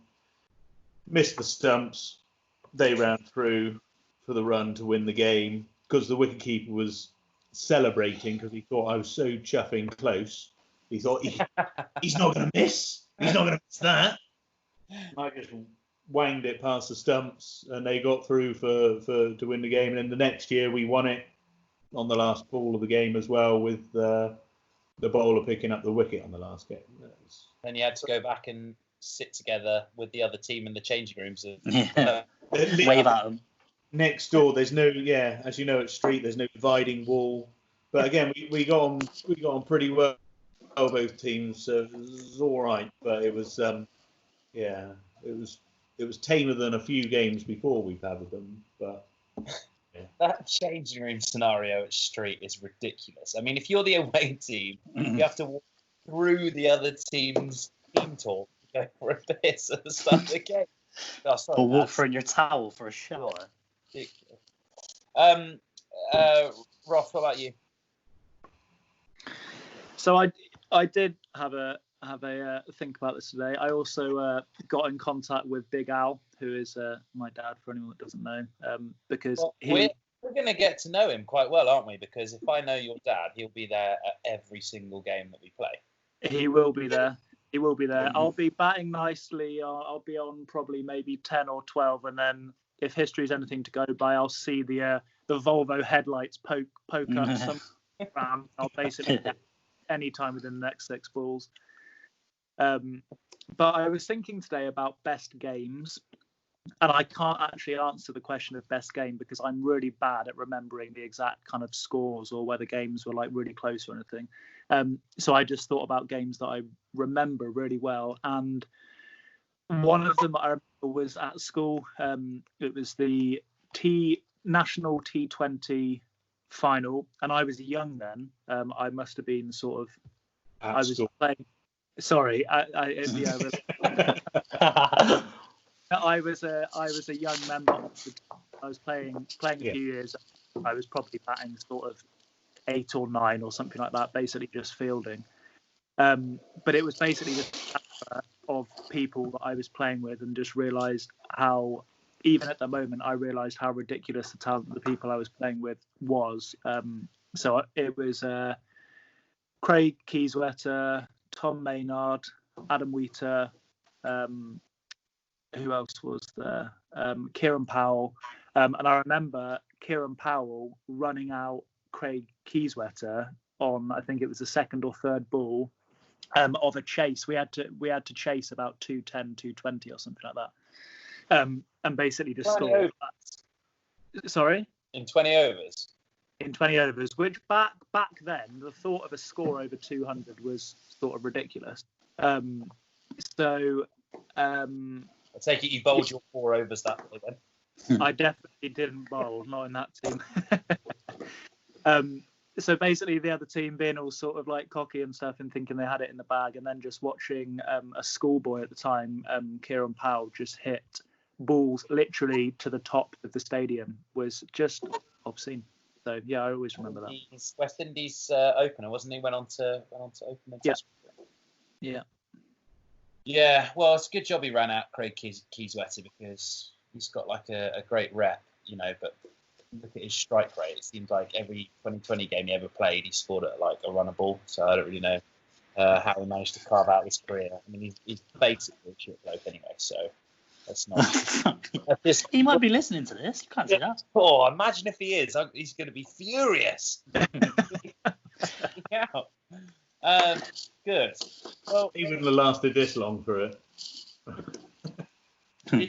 missed the stumps. They ran through for the run to win the game because the wicketkeeper was celebrating because he thought I was so chuffing close. He thought he's not going to miss. He's not going to miss that. I just wanged it past the stumps, and they got through to win the game. And then the next year we won it on the last ball of the game as well, with the bowler picking up the wicket on the last game. Then you had to go back and sit together with the other team in the changing rooms. Wave at them. Next door, there's no as you know at Street, there's no dividing wall. But again, we got on pretty well, both teams. So it was all right, but it was it was tamer than a few games before we've had with them. But that changing room scenario at Street is ridiculous. I mean, if you're the away team, you have to walk through the other team's team talk to go for a piss at the start of the game. Oh, sorry, or walk for in your towel for a shower. Ridiculous. Ross, what about you? So I did have a think about this today. I also got in contact with Big Al, who is my dad, for anyone that doesn't know, because we're going to get to know him quite well, aren't we? Because if I know your dad, he'll be there at every single game that we play. He will be there. He will be there. I'll be batting nicely. I'll be on probably maybe 10 or 12, and then if history is anything to go by, I'll see the Volvo headlights poke up some. I'll basically get any time within the next 6 balls. But I was thinking today about best games, and I can't actually answer the question of best game because I'm really bad at remembering the exact kind of scores or whether games were like really close or anything. So I just thought about games that I remember really well, and one of them I remember was at school. It was the National T20 final, and I was young then. I must have been sort of. I was playing. Sorry, yeah, I was a young member. I was playing a few years. I was probably batting sort of 8 or 9 or something like that, basically just fielding. But it was basically just of people that I was playing with, and just realised how, even at the moment, I realised how ridiculous the talent of the people I was playing with was. So it was Craig Kieswetter, Tom Maynard, Adam Wheater, who else was there? Kieran Powell. And I remember Kieran Powell running out Craig Kieswetter on, I think it was the second or third ball of a chase. We had to chase about 210, 220 or something like that. And basically just score. Sorry? In 20 overs? In 20 overs, which back then, the thought of a score over 200 was sort of ridiculous. I take it you bowled your 4 overs that way then? I definitely didn't bowl, not in that team. So basically the other team being all sort of like cocky and stuff and thinking they had it in the bag, and then just watching a schoolboy at the time, Kieran Powell, just hit balls literally to the top of the stadium was just obscene. So yeah, I always remember that. He's West Indies opener, wasn't he? Went on to open the Test. Yeah. Yeah, well, it's a good job he ran out Craig Kieswetter, because he's got like a great rep, but look at his strike rate. It seems like every 2020 game he ever played, he scored at like a runner ball. So I don't really know how he managed to carve out his career. I mean, he's basically a shit bloke anyway, so that's not. He might be listening to this. You can't say that. Oh, imagine if he is. He's going to be furious. Yeah. Good. Well, he wouldn't have lasted this long for it. Do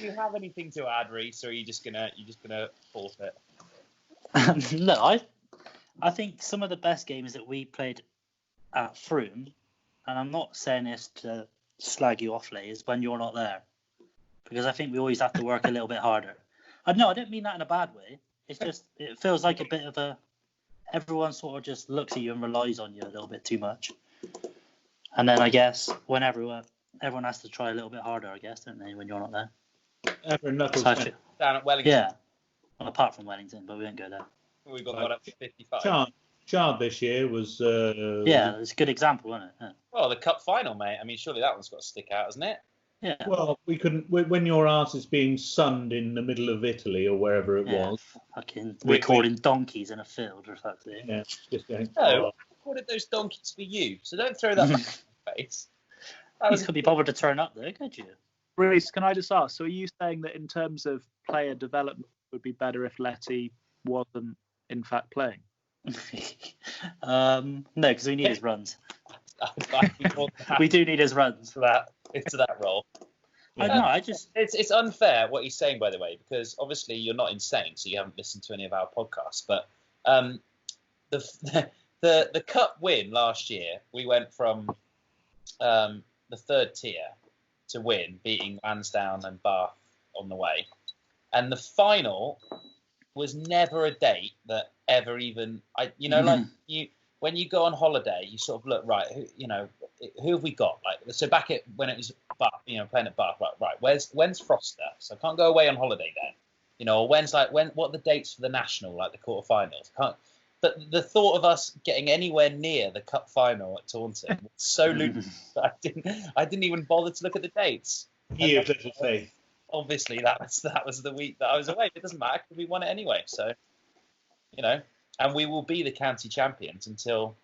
you have anything to add, Reese, or are you just gonna forfeit? No, I think some of the best games that we played at Frome, and I'm not saying this to slag you off, Lee, is when you're not there, because I think we always have to work a little bit harder. No, I don't mean that in a bad way. It's just it feels like a bit of everyone sort of just looks at you and relies on you a little bit too much, and then I guess when everyone has to try a little bit harder, I guess, don't they, when you're not there? Everyone knuckles down at Wellington. Yeah, well, apart from Wellington, but we didn't go there. We got up to 55. Chard this year was. Yeah, it's a good example, wasn't it? Yeah. Well, the cup final, mate. I mean, surely that one's got to stick out, hasn't it? Yeah. Well, we couldn't. When your arse is being sunned in the middle of Italy or wherever it was. Fucking recording donkeys in a field, or something. Yeah, just going. No, I recorded those donkeys for you, so don't throw that back in my face. You could be bothered to turn up there, could you? Reece, can I just ask, so are you saying that in terms of player development, it would be better if Letty wasn't in fact playing? No, because we need his runs. We do need his runs. Into that role. I know, It's unfair what he's saying, by the way, because obviously you're not insane, so you haven't listened to any of our podcasts. But the cup win last year, we went from the third tier to win, beating Lansdowne and Bath on the way, and the final was never a date that ever even like you when you go on holiday, you sort of look right. Who have we got? Like, so back at when it was Bath, playing at Bath, right. When's Foster? So I can't go away on holiday then. Or what are the dates for the national, like the quarterfinals? But the thought of us getting anywhere near the cup final at Taunton was so ludicrous that I didn't even bother to look at the dates. Year of little faith. Obviously, that was the week that I was away. It doesn't matter because we won it anyway. So, and we will be the county champions until,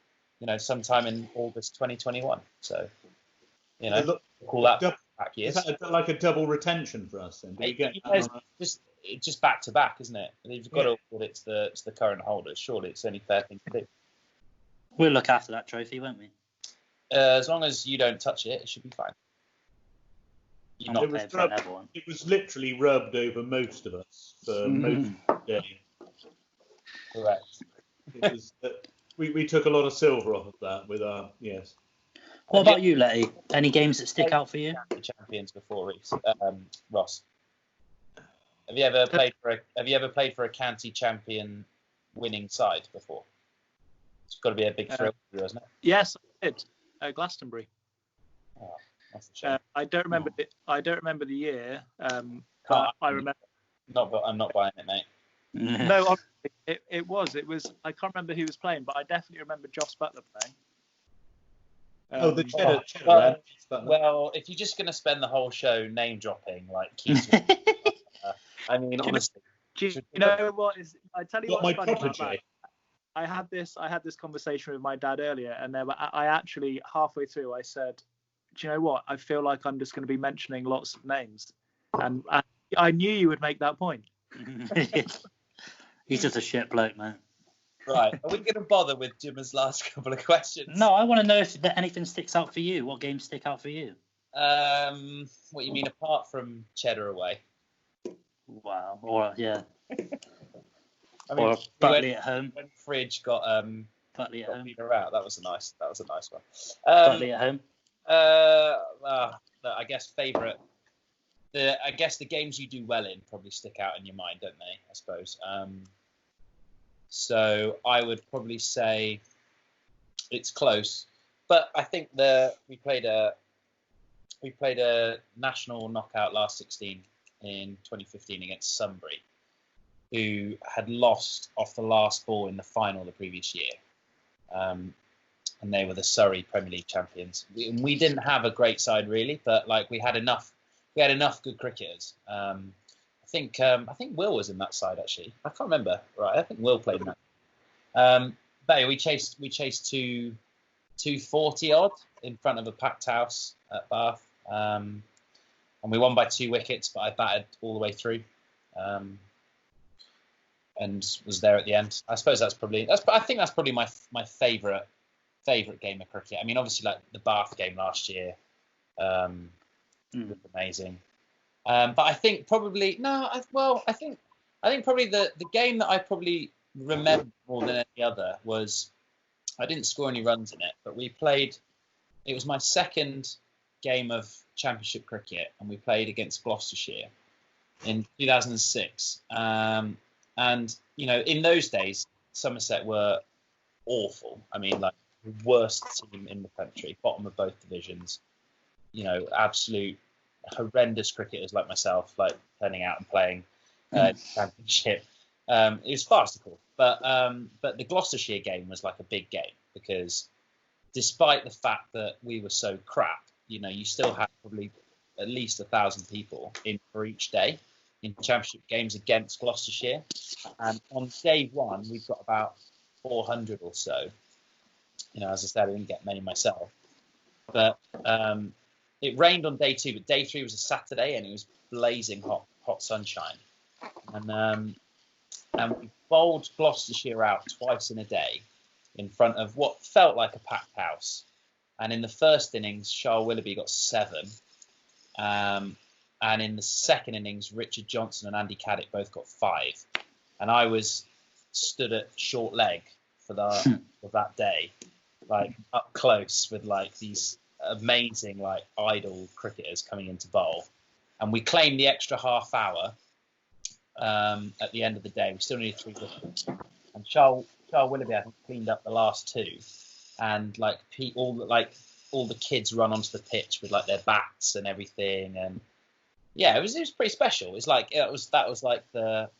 sometime in August 2021. So, call that back years. Is that like a double retention for us then? Just back to back, isn't it? You've got to award it to the current holders. Surely it's the only fair thing to do. We'll look after that trophy, won't we? As long as you don't touch it, it should be fine. You're not paying for another one. It was literally rubbed over most of us for most of the day. Correct. It was, we took a lot of silver off of that with our yes. What about you, Letty? Any games that stick out for you? Champions before, Reece. Ross. Have you ever played for a county champion winning side before? It's got to be a big thrill for you, isn't it? Yes, I did. Glastonbury. Oh, that's a shame. I don't remember. I don't remember the year. Oh, But I remember. I'm not buying it, mate. No, honestly, it was. I can't remember who was playing, but I definitely remember Joss Butler playing. The cheddar. Well, if you're just going to spend the whole show name dropping like Keith, I mean, honestly, do you know what is? I tell you what's funny about protege. that. I had this conversation with my dad earlier, and I actually halfway through I said, "Do you know what? I feel like I'm just going to be mentioning lots of names," and I knew you would make that point. He's just a shit bloke, man. Right. Are we going to bother with Jim's last couple of questions? No, I want to know if anything sticks out for you. What games stick out for you? What you mean apart from Cheddar Away? Wow. Or yeah. I mean, or Butley at home. When Fridge got Butley at home. Peter out, that was a nice one. Butley at home. I guess favourite. I guess the games you do well in probably stick out in your mind, don't they? I suppose. So I would probably say it's close, but I think we played a national knockout last 16 in 2015 against Sunbury, who had lost off the last ball in the final the previous year, and they were the Surrey Premier League champions. We didn't have a great side really, but like we had enough good cricketers. I think Will was in that side actually. I can't remember. Right, I think Will played in that. But we chased 240 odd in front of a packed house at Bath, and we won by 2 wickets. But I batted all the way through, and was there at the end. I suppose I think that's probably my favourite game of cricket. I mean, obviously like the Bath game last year was amazing. But I think probably I think probably the game that I probably remember more than any other was I didn't score any runs in it, but we played. It was my second game of Championship cricket, and we played against Gloucestershire in 2006. And you know, in those days, Somerset were awful. I mean, like the worst team in the country, bottom of both divisions. You know, absolute horrendous cricketers like myself, like turning out and playing Championship. It was farcical, but the Gloucestershire game was like a big game because despite the fact that we were so crap, you know, you still had probably at least 1,000 people in for each day in Championship games against Gloucestershire. And on day one, we've got about 400 or so. You know, as I said, I didn't get many myself, but it rained on day 2, but day 3 was a Saturday and it was blazing hot sunshine. And we bowled Gloucestershire out twice in a day in front of what felt like a packed house. And in the first innings, Charles Willoughby got 7. And in the second innings, Richard Johnson and Andy Caddick both got 5. And I was stood at short leg for that day, like up close with like these amazing like idol cricketers coming into bowl. And we claimed the extra half hour at the end of the day. We still needed 3 wickets. And Charles Willoughby, I think, cleaned up the last 2. And like all the kids run onto the pitch with like their bats and everything. And yeah, it was pretty special. It's like that was like the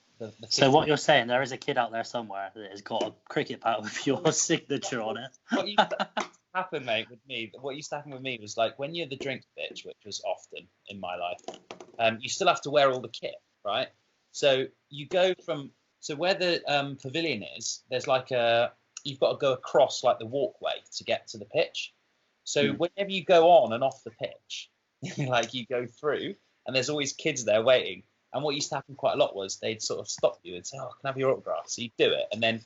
So what you're saying, there is a kid out there somewhere that has got a cricket bat with your signature on it. What used to happen, mate, with me? What used to happen with me was like when you're the drinks bitch, which was often in my life, you still have to wear all the kit, right? So you go where the pavilion is. There's like you've got to go across like the walkway to get to the pitch. So whenever you go on and off the pitch, like you go through, and there's always kids there waiting. And what used to happen quite a lot was they'd sort of stop you and say, "Oh, can I have your autograph?" So you do it, and then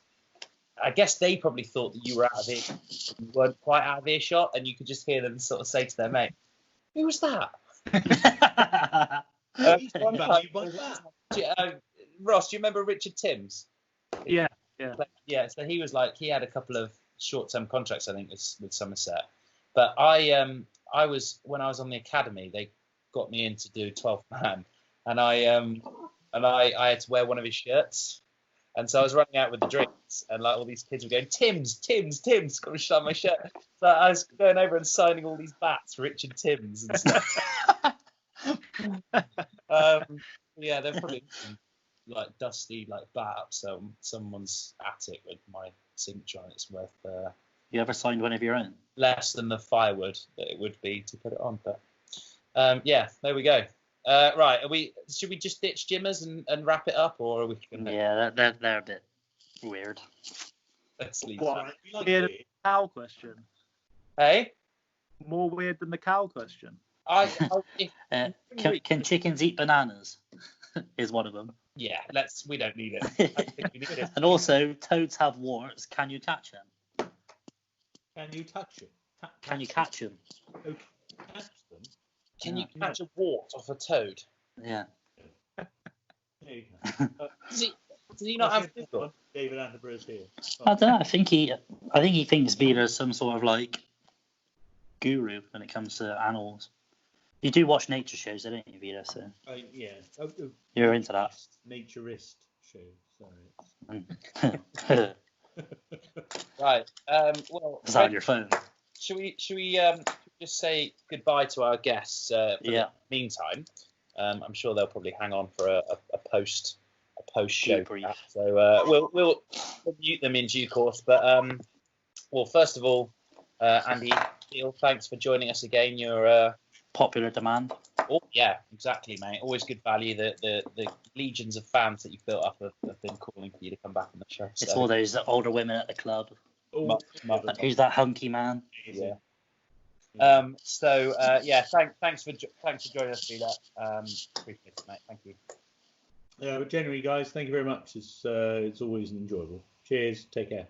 I guess they probably thought that you were out of earshot. You weren't quite out of earshot, and you could just hear them sort of say to their mate, "Who was that?" Ross, do you remember Richard Timms? Yeah. So he was like, he had a couple of short-term contracts, I think, with Somerset. But I was when I was on the academy, they got me in to do 12th man, and I had to wear one of his shirts, And so I was running out with the drinks, and like all these kids were going, Tim's, got to shine my shirt. So I was going over and signing all these bats for Richard Timms and stuff. Yeah, they're probably like dusty like bat up someone's attic with my signature on. It's worth You ever signed one of your own? less than the firewood that it would be to put it on. But yeah, there we go. Right, should we just ditch Jimmers and wrap it up, or are we gonna... Yeah, they're a bit weird. Let's leave What? that. Weird cow question. Hey, More weird than the cow question. Can chickens eat bananas? Is one of them. Yeah, we don't need it. I think we need it. And also, toads have warts. Can you catch them? Can you touch it? Can you catch them? Okay. Catch them. Can you catch a wart off a toad? Yeah. There you go. Does he not have Google? David Attenborough's here. I don't know. I think he thinks Vita's some sort of like guru when it comes to animals. You do watch nature shows, don't you, Vita? So Yeah. you're into that. Naturist show. Sorry. Right. Well, Is that on your phone? Should we just say goodbye to our guests? For the meantime, I'm sure they'll probably hang on for a post show Debrief. chat. So we'll mute them in due course. But well, first of all, Andy, Neil, thanks for joining us again. You're Popular demand. oh yeah, exactly, mate. Always good value. The legions of fans that you've built up have been calling for you to come back on the show. It's all those older women at the club. Oh, Who's that hunky man? Yeah. Yeah, thanks for joining us, Vila. Appreciate it, mate. Thank you. Yeah, but generally, guys, thank you very much. It's always enjoyable. Cheers. Take care.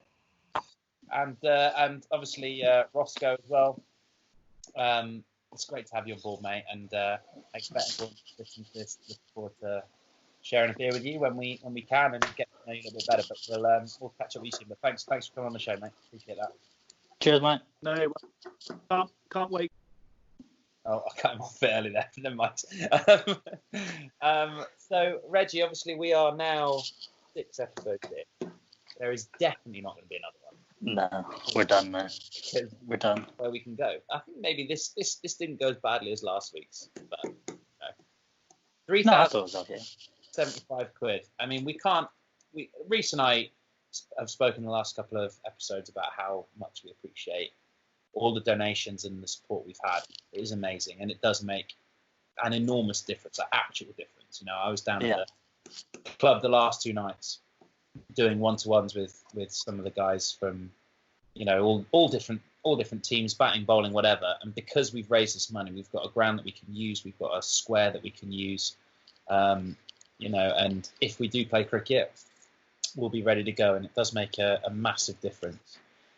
And obviously Roscoe as well. It's great to have you on board, mate. And I expect everyone to listen to this. Look forward to sharing a beer with you when we can and get to know you a little bit better. But we'll catch up with you soon. But thanks for coming on the show, mate. Appreciate that. Cheers, mate. No, can't wait. Oh, I cut him off a bit early there. Never mind. So, Reggie, obviously, we are now 6 episodes in. There is definitely not going to be another one. No, we're done now. We're done. Where we can go. I think maybe this didn't go as badly as last week's. But, no. I thought it was okay. 75 quid. I mean, Reese and I have spoken the last couple of episodes about how much we appreciate all the donations and the support we've had. It is amazing, and it does make an enormous difference, an actual difference. You know, I was down at the club the last 2 nights doing one-to-ones with some of the guys from, you know, all different teams, batting, bowling, whatever. And because we've raised this money, we've got a ground that we can use, we've got a square that we can use, you know, and if we do play cricket, we'll be ready to go, and it does make a massive difference.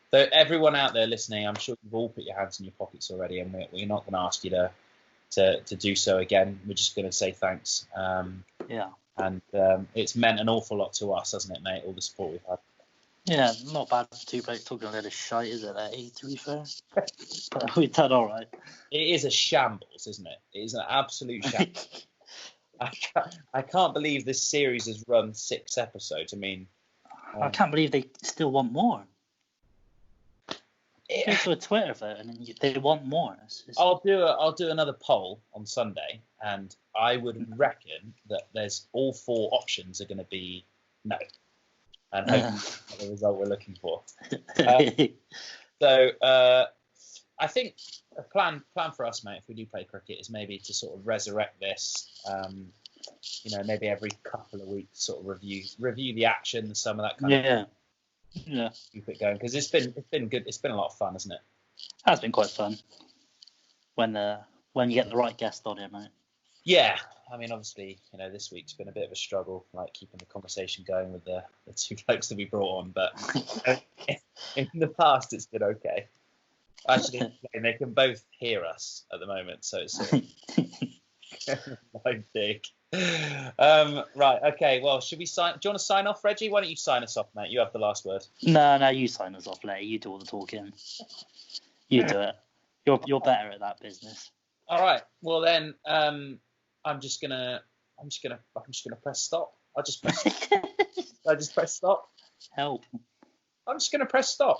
So everyone out there listening, I'm sure you've all put your hands in your pockets already, and we're not going to ask you to do so again. We're just going to say thanks. And it's meant an awful lot to us, hasn't it, mate? All the support we've had. Yeah, not bad for 2 blokes talking a little shite, is it? To be fair, but we've done all right. It is a shambles, isn't it? It is an absolute shambles. I can't believe this series has run 6 episodes. I mean, I can't believe they still want more. Go to a Twitter vote and they want more. I'll do another poll on Sunday, and I would reckon that there's all 4 options are going to be no, and hopefully the result we're looking for. So I think a plan for us, mate, if we do play cricket, is maybe to sort of resurrect this. You know, maybe every couple of weeks, sort of review the action, some of that kind of. Yeah. Keep it going, because it's been good. It's been a lot of fun, hasn't it? Has been quite fun when you get the right guest on here, mate. Yeah, I mean, obviously, you know, this week's been a bit of a struggle, like keeping the conversation going with the 2 blokes that we brought on, but in the past it's been okay. Actually, they can both hear us at the moment, so it's my dick. Right, okay, well, should we sign? Do you want to sign off, Reggie? Why don't you sign us off, mate? You have the last word. No, you sign us off, Larry. You do all the talking. You do it. You're better at that business. All right. Well then, I'm just gonna press stop. I'll just press stop. I just press stop. Help. I'm just going to press stop.